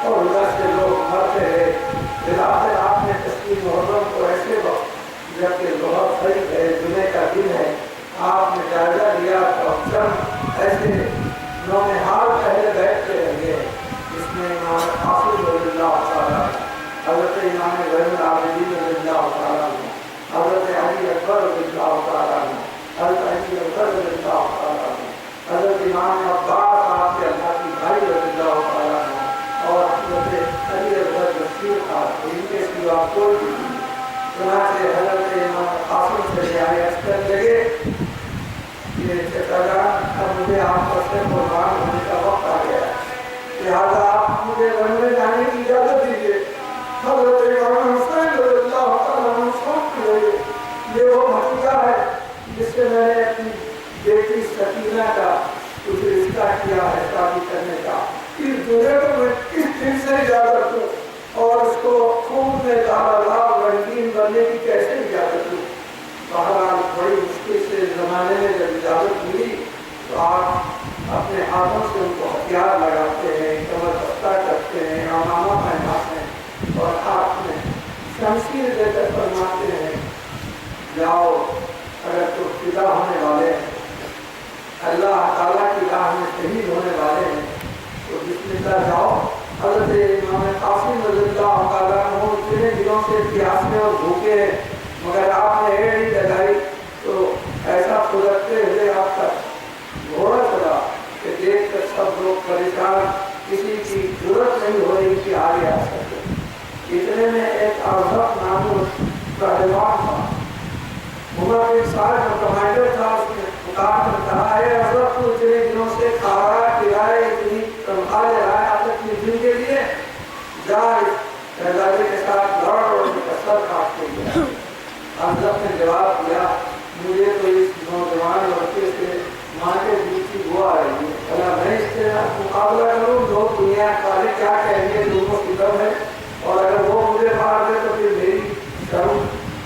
اور ادھر سے لوگ مرتے رہے. بلاخر آپ نے تسلیم محرم کو ایسے وقت جبکہ بہت قریب ہے, جمعے کا دن ہے, آپ نے جائزہ لیا تو چند ایسے نونہال پہلے بیٹھ کے رہ گئے, جس میں امام قاسم رضی اللہ تعالیٰ, حضرت امام زین العابدین رضی اللہ تعالیٰ, حضرت علی اکبر رضی اللہ تعالیٰ, حضرت علی اکبر رضی اللہ تعالیٰ, حضرت امام عباس آپ کے اللہ کی بھائی رضی اللہ تعالیٰ, اور حضرت علی اکبر بشیر تھا, ان کے سوا کوئی نہیں. چنانچہ حضرت امام قاسم سے رعایت کر لگے کہ چچا جان, اب مجھے آپ پر سے قربان ہونے کا وقت آ گیا ہے, لہٰذا آپ مجھے رن میں جانے کی اجازت دیجیے. حضرت امام حسین رضی اللہ تعالیٰ عنہ سوچ رہے, یہ وہ بھتیجا ہے جس سے میں نے اپنی بیٹی سکینہ کا کچھ رشتہ کیا ہے شادی کرنے کا. اس جمعے کو میں کس دن سے ہیں، مگر آپ نے ایڑ نہیں لگائی تو ایسا پھدکتے ہوئے آپ کا گھوڑا چلا کہ دیکھ کر سب لوگ پریشان، کسی کی ضرورت نہیں ہو رہی کہ آگے آ سکے۔ اتنے میں ایک اعظم نام پہلوان تھا، عمر بن سعد جو کمانڈر تھا، اس نے پکار کر کہا ہے حضرت تو اتنے دنوں سے کھا رہا پلا رہا ہے، اتنی تنخواہ لے رہا ہے آپ اپنے دن کے لیے، جا شہزادے کے ساتھ لڑ اور ان کا سر کاٹ کے گیا۔ حضرت نے جواب دیا مجھے تو اس نوجوان لڑکے سے ماں کے دودھ کی بو آ رہی ہے، بھلا میں اس سے مقابلہ کروں؟ لوگ دنیا والے کیا کہیں گے، دونوں کی دم ہے، اور اگر وہ مجھے مار دے تو پھر میری شرم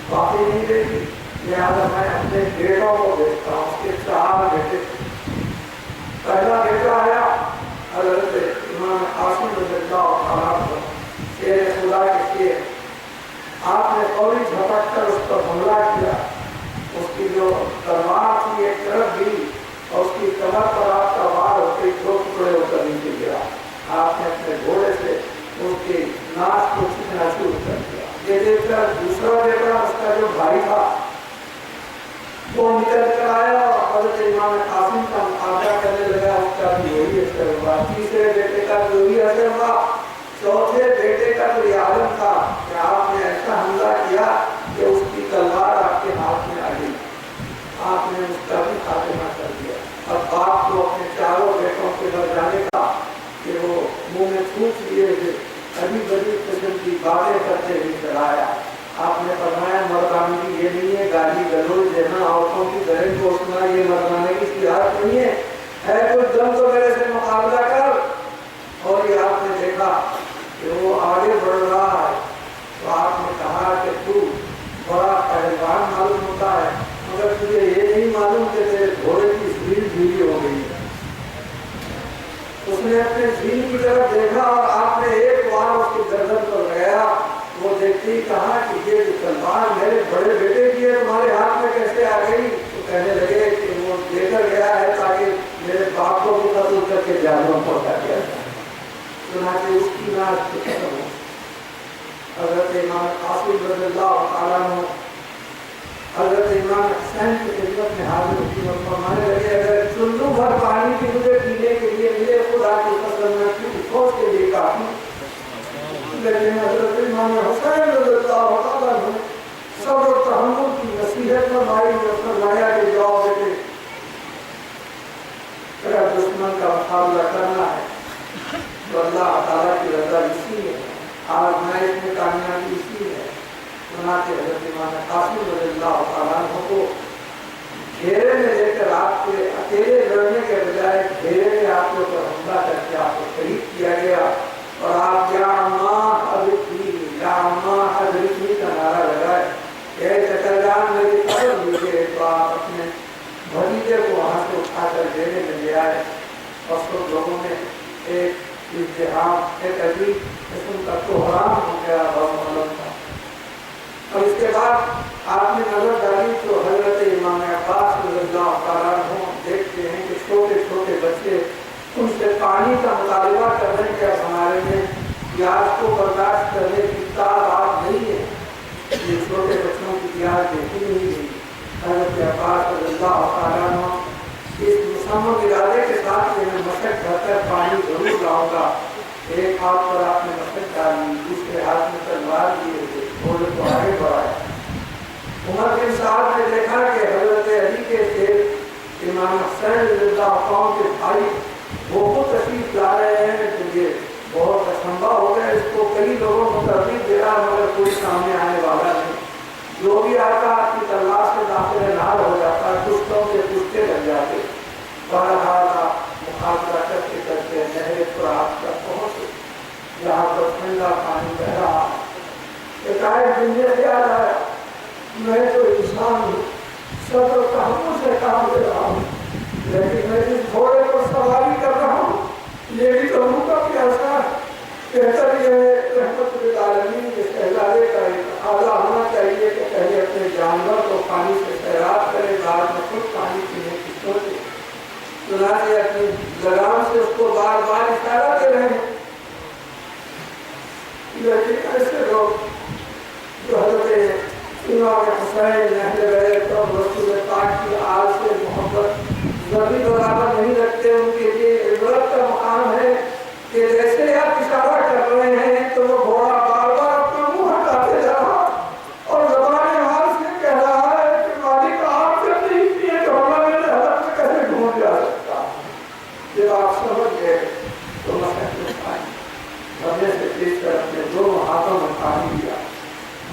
باقی نہیں رہے گی، لہٰذا میں اپنے بیٹوں کو دیکھتا ہوں۔ اس کے 4 بیٹے، پہلا بیٹا آیا حضرت امام قاسم رضی اللہ عنہ، شیر خدا کے شیر، آپ نے فوری جھپٹ کر اس پر حملہ کیا، اس کی جو تلوار تھی ایک طرف گری اور اس کی کمر پر آپ کا وار ہو کے 2 ٹکڑے ہو کر نیچے گرا۔ آپ نے اپنے گھوڑے سے اس کی ناک کو کھینچنا شروع کر دیا۔ یہ دیکھ کر دوسرا بیٹا، اس کا جو بھائی تھا، وہ نکل کر آیا اور حضرت امام قاسم کا مقابلہ کرنے لگا، اس کا بھی وہی اثر ہوا۔ تیسرے بیٹے کا بھی وہی اثر ہوا۔ چوتھے بیٹے کا تو یہ عالم تھا کہ آپ نے ایسا حملہ کیا کہ اس کی تلوار آپ کے ہاتھ میں آ گئی، آپ نے اس کا بھی خاتمہ کر دیا۔ اب باپ کو اپنے 4 بیٹوں کے گھر جانے کا کہ وہ منہ میں تھوک لیے عجیب عجیب قسم کی باتیں کرتے ہوئے چلایا۔ آپ نے فرمایا مردانگی یہ نہیں ہے گالی گلوچ دینا، عورتوں کی گرج کوسنا، یہ مردانگی کی عادت نہیں ہے کچھ دم تو میرے سے مقابلہ کر۔ اور یہ آپ نے دیکھا کہ وہ آگے بڑھ رہا ہے تو آپ نے کہا کہ تو بڑا پہلوان معلوم ہوتا ہے، مگر تجھے یہ نہیں معلوم کہ تیرے گھوڑے کی زمین ڈھیلی ہو گئی ہے۔ اس نے اپنے زمین کی طرف دیکھا اور آپ نے ایک بار اس کی گردن پر لگایا۔ وہ دیکھتے ہی کہا کہ یہ جو تلوار میرے بڑے بیٹے کی ہے تمہارے ہاتھ میں کیسے آ گئی؟ تو کہنے لگے کہ وہ لے کر گیا ہے تاکہ میرے باپ کو بھی قتل کر کے جہنم پہنچا دیا جائے۔ چنانچہ اس کی ناک ختم ہو۔ حضرت امام قاسم رضی اللہ تعالیٰ عنہ حضرت امام حسین کی خدمت میں حاضر ہوتی اور فرمانے لگے اگر چلو بھر پانی کی مجھے پینے کے لیے ملے خدا کی قسم میں کسی فوج کے لیے کافی، لیکن حضرت امام حسین رضی اللہ تعالیٰ عنہ صبر و تحمل کی نصیحت فرمائی اور فرمایا کہ جاؤ بیٹے، اگر دشمن کا مقابلہ کرنا ہے تو اللہ تعالیٰ کی رضا اسی ہے، آزمائش میں کامیابی اسی ہے۔ چنانچہ حضرت امام قاسم رضی اللہ تعالیٰ عنہ کو گھیرے میں لے کر آپ کے اکیلے لڑنے کے بجائے گھیرے میں آپ کے اوپر حملہ کر کے آپ کو شہید کیا گیا، اور آپ یا اماں حضرتنی کا نعرہ لگائے، اے چچا جان میری خبر لیجیے، تو آپ اپنے بھتیجے کو وہاں سے اٹھا کر ڈیرے میں لے آئے، اور سب لوگوں نے ایک ازدحام، ایک عجیب قسم کا کوہرام ہو گیا، بہت معلوم تھا۔ اور اس کے بعد آپ نے نظر ڈالی تو حضرت امام عباس رضی اللہ تعالیٰ عنہ دیکھتے ہیں کہ چھوٹے چھوٹے بچے ان سے پانی کا مطالبہ کر رہے ہیں کہ اب ہمارے میں پیاس کو برداشت کرنے کی تعداد نہیں ہے، یہ چھوٹے بچوں کی پیاس دیکھی نہیں گئی۔ حضرت عباس رضی اللہ تعالیٰ عنہ اس مصمم ارادے کے ساتھ کہ میں مشق بھر کر پانی ضرور لاؤں گا، ایک ہاتھ پر آپ نے مشق ڈالی، دوسرے ہاتھ میں تلوار لیے ہوئے گھوڑے کو آگے بڑھایا۔ عمر بن سعد نے دیکھا کہ حضرت علی کے شیر امام حسین رضی اللہ عنہ کے بھائی وہ خود تشریف لا رہے ہیں، تو یہ بہت اسمبا ہو گیا، اس کو کئی لوگوں کو ترغیب دے رہا مگر کوئی سامنے آنے والا نہیں، جو بھی آتا آپ کی تلوار سے داخل نال ہو جاتا، کچھ لوگ کے کشتے لگ جاتے۔ بہرحال آپ مقابلہ کرتے کرتے نہر فرات تک پہنچے جہاں پر ٹھنڈا پانی بہ رہا۔ ایک دنیا یاد آیا، میں تو انسان ہوں، صبر و تحمل سے کام لے رہا ہوں، لیکن میں جس گھوڑے پر سواری کر رہا ہوں یہ بھی تو روح کا پیاسا ہے۔ بہتر یہ ہے رحمت للعالمین کے شہزادے کا تقاضا ہونا چاہیے کہ پہلے اپنے جانور کو پانی سے سیراب کرے، بعد میں خود پانی پینے کی سوچے۔ چنانچہ اپنی لگام سے اس کو بار بار اشارہ دے رہے ہیں، لیکن ایسے لوگ جو حضرت امام حسین اہل بیت اور رسول پاک کی آل سے محبت ذری برابر نہیں رکھتے، ان کے لیے عبرت کا مقام ہے کہ جیسے آپ اشارہ کر رہے ہیں تو وہ گھوڑا بار بار اپنا منہ ہٹاتے جا رہا اور زبان حال سے کہہ رہا ہے کہ مالک آپ سے نہیں کیے تو ہمارے حضرت میں کیسے ڈھونڈ جا سکتا۔ جب آپ سمجھ گئے تو مسئلہ مرنے سے پیش کر اپنے دونوں ہاتھوں میں پانی لیا،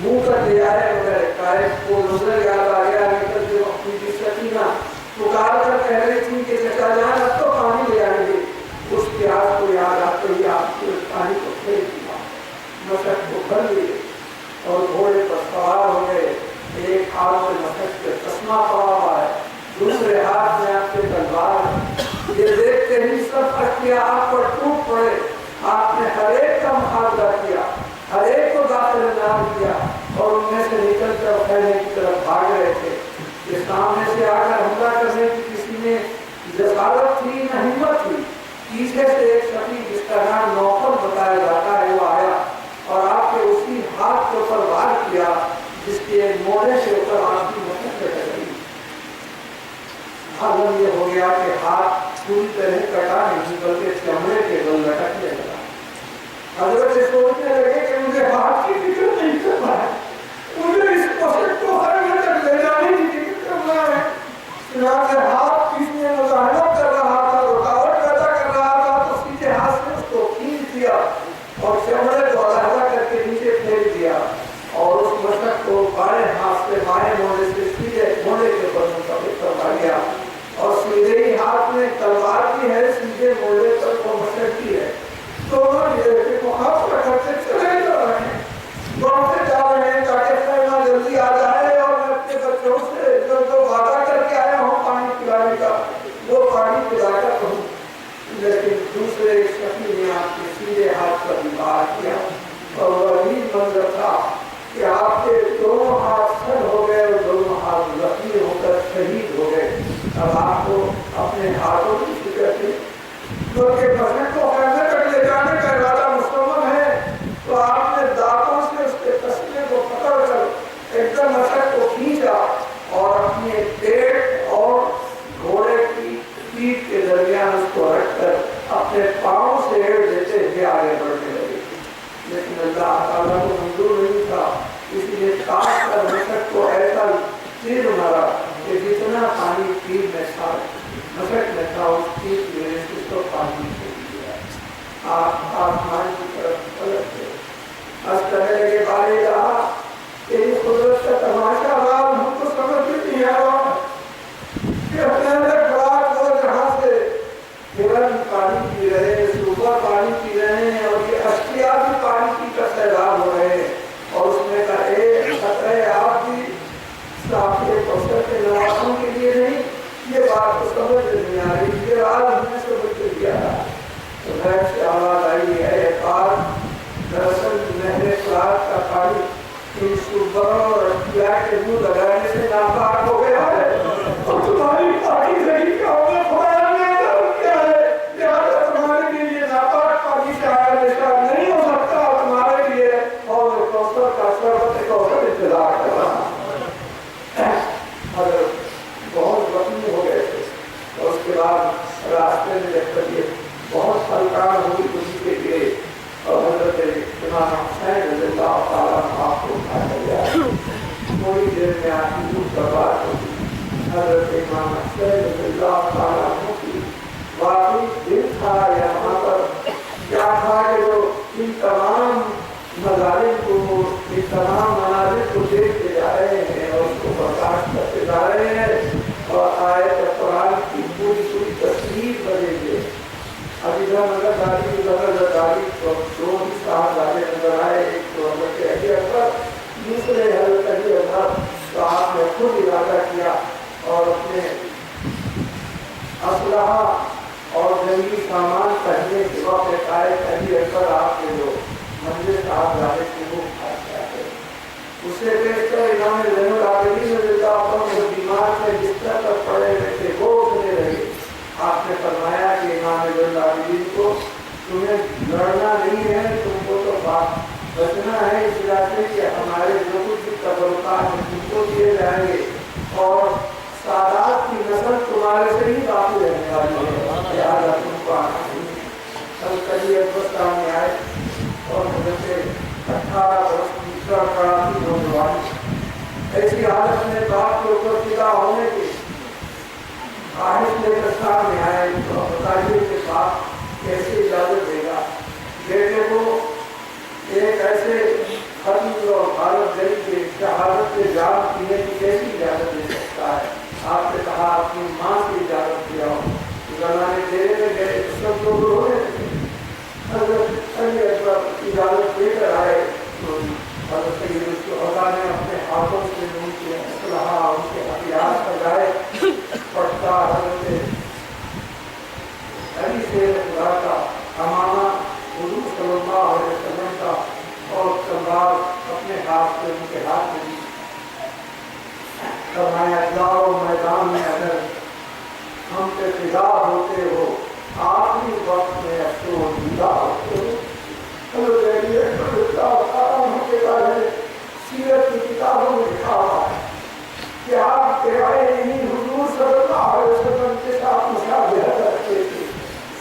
منہ تک لے آئے مگر ایک کو نظر یاد آ گیا کہ جو اپنی کی سکینہ پکار کر کہہ رہی تھی کہ چچا جان اب تو پانی لے آئیں گے، اس پیاس کو یاد آتے ہی آپ کو پانی کو پھینک دیا، مشق کو بھر لیے اور گھوڑے پر سوار ہو گئے۔ ایک ہاتھ میں مشق کے چشمہ پڑا ہوا ہے، دوسرے ہاتھ میں آپ کے تلوار۔ یہ دیکھتے ہی سب اشیاء آپ پر ٹوٹ پڑے، آپ نے ہر ایک کا محاذہ کیا، ہر ایک کو داخل نام کیا اور ان میں سے نکل کر پھیلنے کی طرف بھاگ رہے تھے کہ سامنے سے آ کر حملہ کرنے کی کسی نے جسارت تھی نہ ہمت تھی۔ پیچھے سے ایک شخص جس کا نام نوفل بتایا جاتا ہے وہ آیا اور آپ کے اسی ہاتھ کے اوپر وار کیا جس کے موڑے سے اوپر آپ کی مشق لٹک گئی۔ معلوم یہ ہو گیا کہ ہاتھ پوری طرح کٹا نہیں بلکہ چمڑے کے بل لٹکنے لگا۔ حضرت سوچنے لگے کہ مجھے ہاتھ کی فکر نہیں کرنا ہے، مجھے اس مشق کو ہر گھر تک لے جانے کی فکر کرنا ہے۔ چنانچہ ہاتھ کسی مزاحمت کر رہا تھا، رکاوٹ پیدا کر رہا تھا تو سیدھے ہاتھ سے اس کو کھینچ دیا اور چمڑے کو علیحدہ کر کے نیچے پھینک دیا اور اس مشق کو بائیں ہاتھ سے بائیں موڑے سے سیدھے موڑے کے اوپر منتقل کروا دیا اور سیدھے ہی ہاتھ میں تلوار کی ہے، سیدھے موڑے پر وہ مشق کی ہے۔ دونوں یہ محاورہ کرتے چلے جا رہے ہیں، بڑھتے جا رہے ہیں تاکہ خیمہ جلدی آ جائے اور میں اپنے بچوں سے جو وعدہ کر کے آیا ہوں پانی پلانے کا وہ پانی پلا کر کہوں۔ لیکن دوسرے شخص نے آپ کے سیدھے ہاتھ پر وار کیا اور وہ عجیب منظر تھا کہ آپ کے دونوں ہاتھ سر ہو گئے اور دونوں ہاتھ زخمی ہو کر شہید ہو گئے۔ اب آپ کو اپنے ہاتھوں کی فکر تھی بلکہ مشق کو خیمے تک لے جانے کا ارادہ مصمم ہے، تو آپ نے دانتوں سے اس کے تسمے کو پکڑ کر ایک دم مشق کو کھینچا اور اپنے پیٹ اور گھوڑے کی پیٹھ کے درمیان اس کو رکھ کر اپنے پاؤں سے ایڑ دیتے ہوئے آگے بڑھنے لگے۔ لیکن اللہ تعالیٰ کو منظور نہیں تھا، اس لیے کاٹ کر مشق کو ایسا تیر مارا کہ جتنا پانی پیٹ میں تھا مشق میں تھا اس چیز کی وجہ سے اس کو پانی چھوڑ دیا۔ آپ آسمان کی طرف پلٹ گئے، بس کہنے لگے بارے رہا تیری قدرت کا تماشا رہا، ہم کو سمجھ بھی نہیں آ رہا کہ اپنے اندر خوراک ہو جہاں سے ہرن پانی پی رہے ہیں، سور پانی پی رہے ہیں اور یہ اشیاء بھی پانی پی کر سیراب ہو رہے ہیں اور اس میں کا ایک خطرہ آپ بھی صاحب کوثر کے نوازوں کے لیے نہیں۔ یہ بات تو سمجھ نہیں آ رہی، یہ آج ہم نے سمجھ دیا تو غیر سے آواز آئی ہے پار دراصل نہر فرات کا پانی ان سوربروں اور اشیاء کے منہ لگانے سے ناپاک ہو گیا ہے اور تمہاری پاکی زہی کا ہونا خدا نے عزت کیا ہے، لہٰذا تمہارے لیے یہ ناپاک پانی سے آیا نشان نہیں ہو سکتا اور تمہارے لیے اور کوثر کا شربت کوثر انتظار کر رہا ہے۔ بہت زخمی ہو گئے تھے اور اس کے بعد راستے میں جب طبیعت بہت ہلکان ہوئی اسی کے گرے اور حضرت امام حسین رضی اللہ تعالیٰ آپ کو اٹھایا گیا۔ تھوڑی دیر میں آپ کی روح کا بات ہوئی، حضرت امام حسین رضی اللہ تعالیٰ کی واقعی دل تھا یا وہاں پر کیا تھا کہ جو ان تمام مظالم کو ان تمام مناظر کو دیکھتے جا رہے ہیں اور اس کو برداشت کرتے جا رہے ہیں اور آیت قرآن کی پوری تصویر بدل گئی۔ اب ادھر نظر داری ادھر داری تو دو ہی صاحبزادے نظر آئے، ایک تو حضرت علی اکبر، دوسرے حضرت علی اکبر۔ تو آپ نے خود ارادہ کیا اور اپنے اسلحہ اور جنگی سامان پہننے کے وقت آئے علی اکبر آپ کے جو منزل صاحبزادے کی وہ کھاتے آتے اس سے بیشتر امام زین العابدین رضی اللہ عنہ جو بیمار سے بستر پر پڑے ہوئے تھے وہ اٹھنے لگے۔ آپ نے فرمایا کہ امام زین العابدین کو تمہیں لڑنا نہیں ہے، تم کو تو بچنا ہے اس علاقے کے ہمارے جو کچھ بھی تبرکات ہیں ان کو دیے جائیں گے اور سادات کی نسل تمہارے سے ہی باقی رہنے والی ہے، لہٰذا تم کو آنا چاہیے۔ کل کبھی اکبر سامنے آئے اور حضرت 18 برس کی پڑھاتی نوجوان ایسی حالت میں باپ کے اوپر فدا ہونے کے خواہش لے کر سامنے آئے تو بتائیے کہ باپ کیسے اجازت دے گا بیٹے کو ایک ایسے ختم اور حالت دل کے شہادت کے جان پینے کی کیسی اجازت دے سکتا ہے؟ آپ نے کہا اپنی ماں سے اجازت دیا ہو، زمانے دینے میں گئے سب لوگ رو رہے تھے، حضرت علی اکبر اجازت دے کر آئے تو حضرت سید الشہداء نے اپنے ہاتھوں سے ان کے اسلحہ ان کے ہتھیار سجائے پڑھتا حضرت علی سے خدا کا امانہ حضور صلی اللہ علیہ وسلم کا اور تلوار اپنے ہاتھ سے ان کے ہاتھ میں دی، فرمایا جاؤ میدان میں اگر ہم پہ فدا ہوتے ہو آخری وقت میں افسوس دیدہ ہوتے ہو۔ کے بارے میں سیرت کی کتابوں میں لکھا ہوا ہے کہ آپ پیارے حضور صلی اللہ علیہ وسلم کے ساتھ مشابہت رکھتے تھے،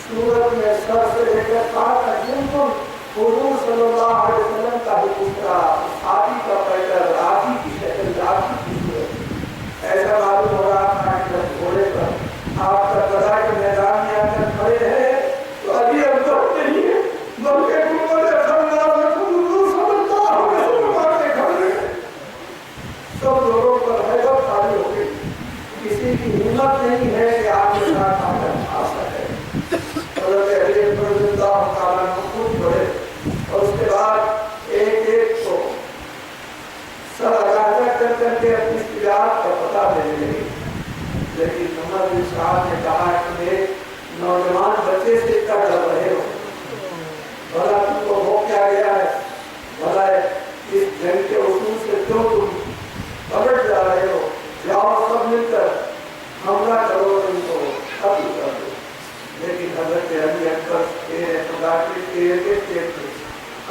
صورت میں سر سے لے کر پاؤں تک بالکل حضور صلی اللہ علیہ وسلم کا ہی پترا، ہاتھی کا پیدل، ہاتھی کی شکل، ہاتھی کی صورت، ایسا معلوم ہو رہا تھا کہ جب گھوڑے پر آپ کا گدا کے میدان میں آ کر کھڑے ہیں تو علی اکبر نہیں ہے بلکہ سب لوگوں پر حیرت تاری ہو گئی، کسی کی ہمت نہیں ہے کہ آپ کے ساتھ آ کر آ سکے۔ حضرت علی اکبر رضی اللہ تعالیٰ عنہ خود بڑھے اور اس کے بعد ایک ایک کو سر اگاتا کر کر کے اپنی شجاعت کا پتہ دینے لگے، لیکن عمر بن سعد نے کہا کہ ایک نوجوان بچے سے اتنا ڈر رہے ہو، بھلا تم کو ہو کیا گیا ہے، بھلا اس جنگ کے اصول سے کیوں تم پلٹ جا رہے ہو، جاؤ سب مل کر حملہ کرو ان کو ختم کر دو۔ لیکن حضرت علی اکبر کے خدا کے تیرے تھے،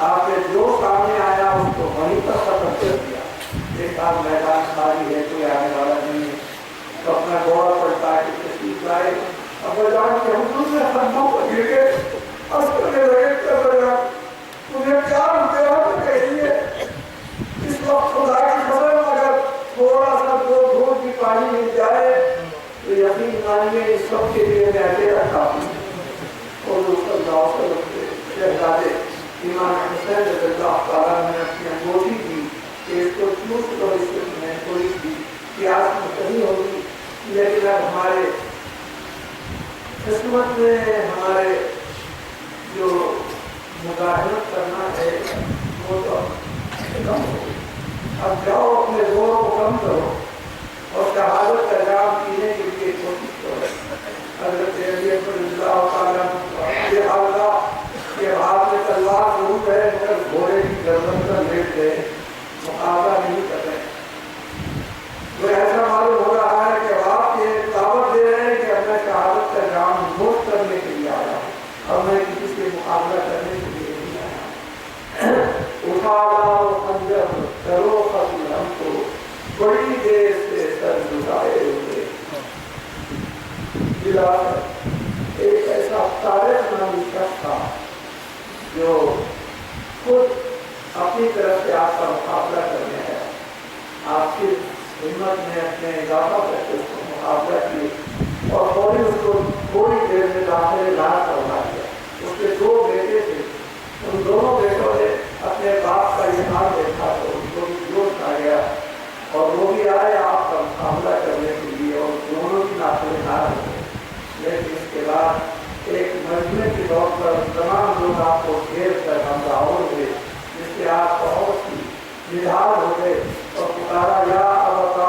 آپ نے جو سامنے آیا اس کو وہیں پر ختم کر دیا۔ ایک آدھ میدان خالی ہے، کوئی آنے والا نہیں ہے تو اپنا گوڑا پڑتا ہے کہ تشریف لائے، ابو جان کے حضور سے خندوں کو گر کے عسکر نے لگے کر رہا تمہیں کیا رکھا تو کہیے اس وقت خدا کی قسم اگر تھوڑا سا دو گھونٹ کی پانی مل جائے تو یقین مانیے اس سب کے لیے میں اکیلا کافی ہوں۔ اور صلی اللہ علیہ وسلم کے شہزادے امام حسین رضی اللہ تعالیٰ نے اپنی انگوٹھی دی کہ اس کو چوس کر اس میں تھوڑی سی پیاس میں کمی ہوگی، لیکن اب ہمارے قسمت میں ہمارے جو مداحمت کرنا ہے وہ تو کم ہو گئی، اب جاؤ اپنے زور کو کم کرو اور شہادت کا جام پینے کے لیے کوشش کرو۔ حضرت علی اکبر رضی اللہ تعالیٰ عنہ یہ حالہ کہ ہاتھ میں تلوار ضرور ہے مگر گھوڑے کی گردن پر لیٹ گئے، مقابلہ نہیں کر رہے۔ وہ ایسا معلوم ہو رہا ہے کہ آپ یہ دعوت دے رہے ہیں کہ اب میں شہادت کا جام نوش کرنے کے لیے آیا ہوں اور میں کسی سے مقابلہ کرنے کے لیے نہیں آیا ہوں۔ اٹھا لاؤ خنجر کرو قتل ہم کو بڑی دیر سے سر جھکائے ہوئے۔ ایک ایسا طارق نامی شخص تھا جو خود اپنی طرف سے آپ کا مقابلہ کرنے ہے، آپ کی ہمت میں اپنے اضافہ کر کے اس کو مقابلہ کیے اور فوری اس کو تھوڑی دیر میں داخلے لا کر اٹھا دیا۔ اس کے دو بیٹے تھے، ان دونوں بیٹوں نے اپنے باپ کا یہ حال دیکھا تو ان کو بھی جوش آ گیا اور وہ بھی آئے آپ کا مقابلہ کرنے کے لیے اور دونوں کی داخلے لا رہے تھے۔ لیکن اس کے بعد ایک مجمع کے طور پر تمام لوگ آپ کو گھیر کر حملہ ہوئے جس سے آپ بہت ہی نڈھال ہو گئے اور پکارا یا ابتا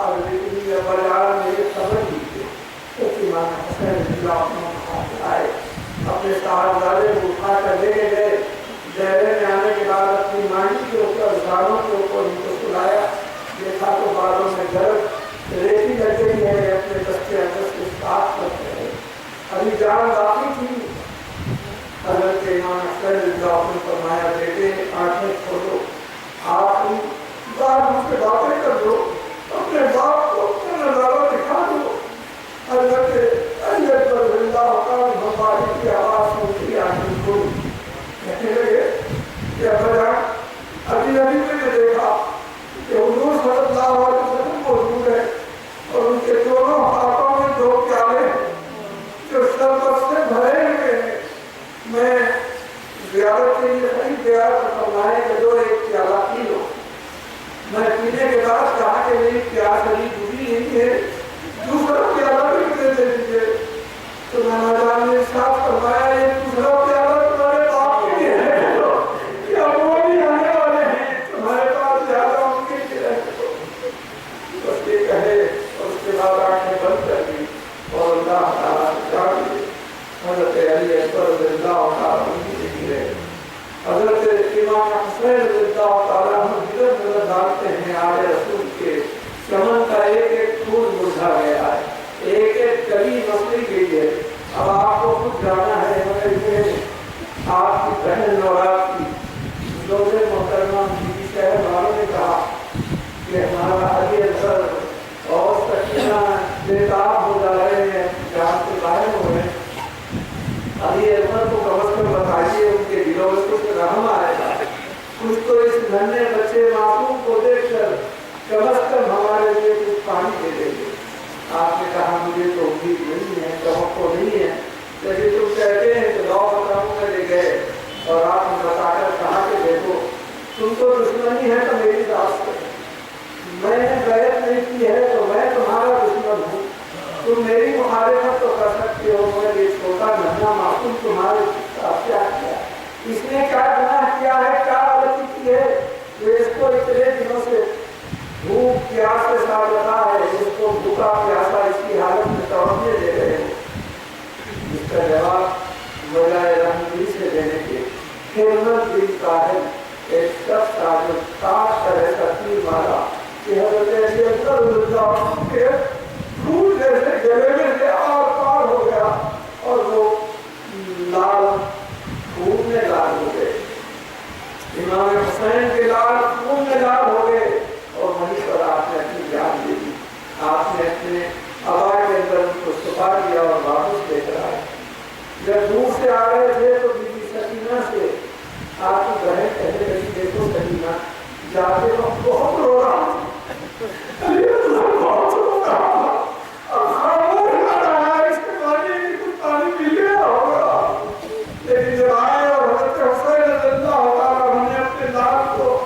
اغرقنی ابجال میرے خبر دیجیے۔ اس امام حسین رضی اللہ عنہ آئے، اپنے صاحبزادے کو اٹھا کر لے کے گئے، دہرے میں آنے کے بعد اپنی مانڈی کے اوپر زانوں کے اوپر ان کو سلایا، دیکھا تو بالوں میں درد ریتی لگ گئی ہے، اپنے بچے اندر سے ساتھ کرتے ہیں، ابھی جان باقی تھی حضرت امام حسین رضی اللہ عنہ نے فرمایا بیٹے آنکھیں کھولو، آخری بار مجھ سے باتیں کر دو، اپنے باپ کو اپنا نظارہ دکھا دو۔ حضرت علی اکبر رضی اللہ عنہ ہماری کی آواز سن کے آنکھیں کھولی، کہنے لگے کہ ابا جان ابھی ابھی میں نے دیکھا کہ حضور صلی اللہ علیہ وسلم موجود ہے اور ان کے دونوں ہاتھوں میں دو پیالے جو شربت سے بھرے ہوئے ہیں۔ میں زیارت کے لیے خرید گیا تو فرمایا کہ جو ایک پیالہ پی لو۔ میں پینے کے بعد کہا کہ میری پیاس ابھی بجھی نہیں ہے، دوسرا پیالہ بھی مجھے دے دیجیے۔ تو نوجوان نے ارشاد فرمایا یہ دوسرا پیالہ تمہارے باپ کے لیے ہے، کیا وہ بھی آنے والے ہیں تمہارے پاس زیادہ ان کے لیے ہے۔ بس یہ کہے اور اس کے بعد آنکھیں بند کر دی اور اللہ تعالیٰ سے جا دی۔ حضرت علی اکبر رضی اللہ تعالیٰ عنہ کی رہے۔ حضرت امام حسین رضی اللہ تعالیٰ عنہ جدھر نظر ڈالتے ہیں آل رسول کے چمن کا ایک ایک پھول مرجھا گیا ہے، ایک ایک کلی مسلی گئی ہے۔ اب آپ کو خود جانا ہے، مگر یہ آپ کی بہن اور آپ کی زوج محترمہ بی شہر والوں نے کہا کہ ہمارا علی اکبر اور سکینہ بےتاب ہو جا رہے ہیں، جان سے باہر ہو رہے ہیں۔ علی اکبر کو کم از کم بتائیے ان کے دلوں میں کچھ رحم آئے گا، کچھ تو اس ننھے بچے معصوم کو دیکھ کر کم از کم ہمارے لیے کچھ پانی دے دیں گے۔ آپ نے کہا مجھے تو امید نہیں ہے، توقع نہیں ہے، لیکن تم کہتے ہیں کہ لاؤ بتاؤں میں لے گئے اور آپ نے بتا کر کہا کہ دیکھو تم تو دشمنی ہے تو میری داست ہے، میں نے بیعت نہیں کی ہے تو میں تمہارا دشمن ہوں، تم میری مخالفت تو کر سکتے ہو مگر یہ چھوٹا ننھا معصوم تمہارے ساتھ کیا کیا، اس نے کیا گناہ کیا ہے، کیا غلطی کی ہے کہ اس کو اتنے دنوں سے بھوک پیاس کے ساتھ رکھا ہے، اس کو بھوکا پیاسا اس کی حالت میں توڑنے دے رہے ہیں۔ اس کا جواب بجائے رحمدلی سے دینے کے خدمت دل صاحب ایک شخص تھا جو کاٹ کر ایسا تیر مارا کہ حضرت علی اکبر رضی اللہ عنہ کے پھول جیسے گلے میں سے آر پار ہو گیا اور وہ لال خون میں لال ہو گئے، امام حسین کے لال خون میں لال ہو گئے اور وہیں پر آپ نے اپنی جان دے دی۔ آپ نے اپنے ابا کے اندر ان کو چھپا دیا اور واپس لے کر آئے۔ جب دور سے آ رہے تھے تو بی بی سکینہ سے آپ کی بہن کہنے لگی دیکھو سکینہ جاتے وقت بہت رو رہا بہت رو رہا، اب خاموش نہ رہا، اس کے پانی میں کچھ پانی پی لیا ہوگا، لیکن جب آئے اور حضرت حسین رضی اللہ تعالیٰ عنہ نے اپنے لال کو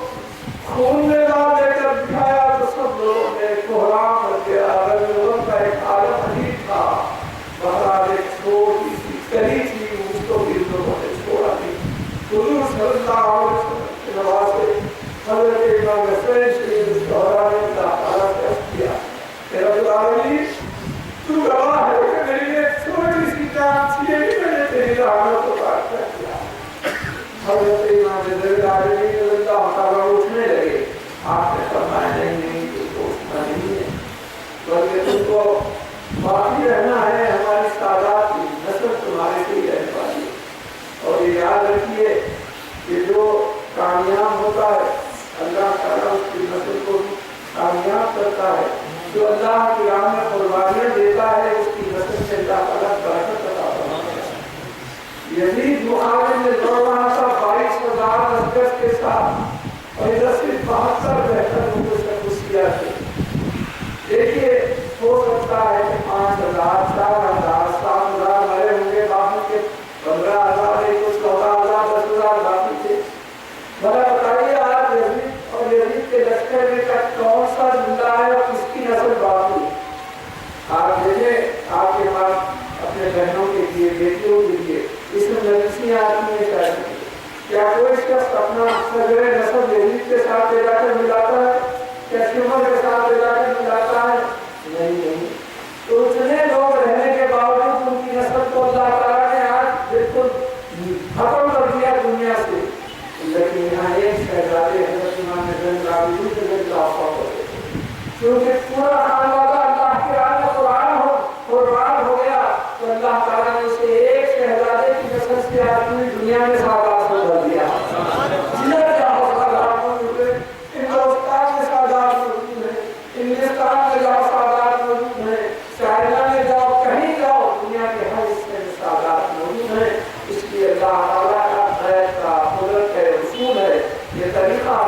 خون میں لال دے کر دکھایا تو سب لوگوں نے کوہرام کر دیا۔ اگر لوگوں کا ایک عالم عجیب تھا، بہرحال ایک چھوٹی سی کلی تھی اس کو بھی لوگوں نے چھوڑا دی۔ حضور صلی اللہ علیہ وسلم کے نواسے حضرت امام حسین شریف اس دوران اللہ تعالیٰ سے عرض کیا کہ رب العالمین تو گواہ ہے کہ میری ایک چھوٹی سی جان تھی، یہ بھی میں نے تیری رحمت کو کاٹ کر دیا۔ حضرت امام العالمین رضی اللہ تعالیٰ اٹھنے لگے، آپ نے فرمایا نہیں تو اٹھنا نہیں ہے بلکہ تم کو باقی رہنا ہے، ہماری سادات کی نسل تمہارے سے ہی رہنے والی ہے۔ اور یہ یاد رکھیے کہ جو کامیاب ہوتا ہے اللہ تعالیٰ اس کی نسل کو کامیاب کرتا ہے، جو اللہ کی راہ میں قربانیاں دیتا ہے اس کی نسل سے اللہ تعالیٰ برکت عطا فرماتا ہے۔ یزید معاویہ نے دوڑ رہا تھا 22,000 لشکر کے ساتھ اور ادھر صرف 72 بہتر خصوصیہ تھے۔ دیکھیے ہو سکتا ہے کہ 5,000 4,000 7,000 مرے ہوں گے، باقی کے 15,000 14,000 10,000 باقی تھے۔ بھلا بتائیے آج یزید اور یزید کے لشکر میں کا کون سا زندہ ہے اور کس کی نسل باقی ہے؟ آپ دیکھیں آپ کے پاس اپنے بہنوں کے لیے بیٹیوں کے لیے اس میں نجیسیاں آتی ہیں شاید، کیا کوئی شخص اپنا سگرے نسل یزید کے ساتھ لے جا کر ملاتا ہے؟ کیا شمر کے ساتھ لے جا کر ملاتا ہے؟ نہیں۔ تو اتنے لوگ رہنے کے باوجود ان کی نسل کو اللہ تعالیٰ نے آج بالکل ختم کر دیا دنیا سے، لیکن یہاں ایک شہزادے حضرت امام زین العابدین رضی اللہ عنہ کیونکہ پورا خانوادہ اللہ کے راہ میں قربان ہو گیا تو اللہ تعالیٰ نے اسے ایک شہزادے کی نسل سے آدمی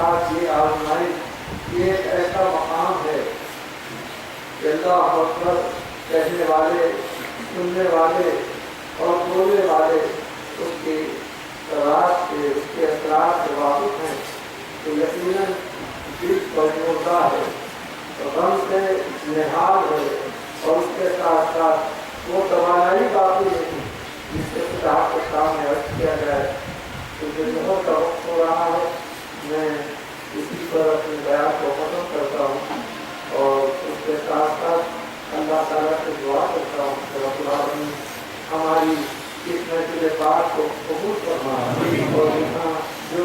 ساتھ یہ آزمائش یہ ایک ایسا مقام ہے کہ اللہ اکبر کہنے والے، سننے والے اور بولنے والے اس کی رات کے، اس کے اثرات سے واقف ہیں، تو یقیناً دل بجمردہ ہے، غم سے نہال ہے، اور اس کے ساتھ ساتھ وہ توانائی باقی نہیں جس سے خدا کے سامنے عرض کیا جائے۔ کیونکہ بہت وقت ہو رہا ہے، میں اسی پر اپنے بیان کو ختم کرتا ہوں اور اس کے ساتھ ساتھ اللہ تعالیٰ سے دعا کرتا ہوں کہ رب العالمین ہماری اس محفل پاک کو قبول فرمائے، اور یہاں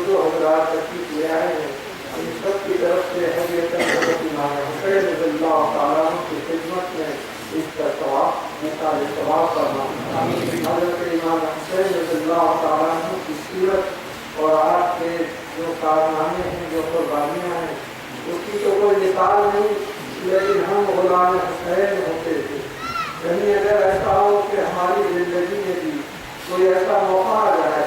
جو حضرات تشریف لے آئے ہیں ان سب کی طرف سے حضرت امام حسین رضی اللہ تعالیٰ کی خدمت میں اس کا ثواب مثال ثواب کرنا۔ حضرت امام حسین رضی اللہ تعالیٰ کی سیرت اور آپ کے جو کارنامے ہیں، جو قربانیاں ہیں، اس کی تو کوئی مثال نہیں، لیکن ہم غلام حسین ہوتے تھے۔ کہیں اگر ایسا ہو کہ ہماری زندگی میں بھی کوئی ایسا موقع آ جائے،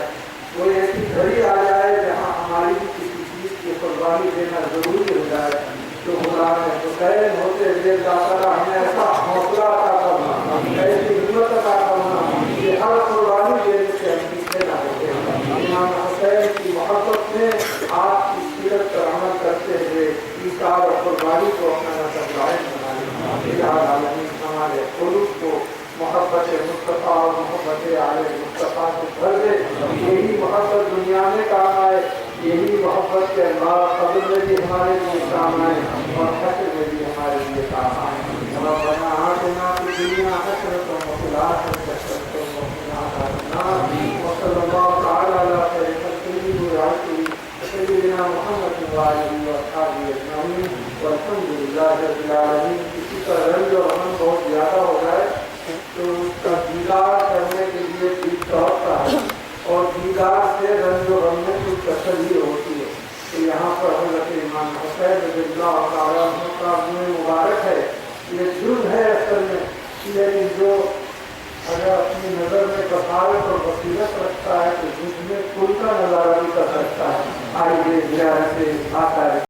کوئی ایسی گھڑی آ جائے جہاں ہماری کسی چیز کی قربانی دینا ضروری ہو جائے، تو غلام حسین ہوتے ہوئے اللہ ہمیں ایسا حوصلہ عطا کرنا، ایسی ہمت عطا کرنا کہ ہر قربانی دینے سے ہم پیچھے نہ ہوتے۔ امام حسین کی محبت میں آپ کی سیرت پر عمل کرتے ہوئے ایثار اور قربانی کو اپنا نصب لاحق بنائیں۔ العالمین ہمارے قلوب کو محبت مصطفیٰ اور محبت آل مصطفیٰ سے بھر دے، یہی محبت دنیا میں کام آئے، یہی محبت کے اللہ قبر میں بھی ہمارے لیے کام آئے اور حشر میں بھی ہمارے لیے کام آئے۔ ربنا آتنا فی الدنیا حسنۃ وفی الآخرۃ حسنۃ وقنا عذاب النار، وصلی اللہ تعالی علی خیر خلقہ سیدنا محمد وآلہ وصحبہ اجمعین، والحمد للہ رب العالمین۔ کسی کا رنج اور غم بہت زیادہ ہو جائے تو اس کا دیدار کرنے کے لیے دل چاہتا ہے، اور دیدار سے رنج و غم میں کچھ تسلی ہوتی ہے۔ تو یہاں پر حضرت امام حسین رضی اللہ تعالیٰ عنہ کا منہ مبارک ہے، یہ جرم ہے اصل میں، لیکن جو اگر اپنی نظر میں بصارت اور بصیرت رکھتا ہے تو جس میں کل کا نظارہ بھی کر سکتا ہے۔ آئیے زیارت سے آتا ہے۔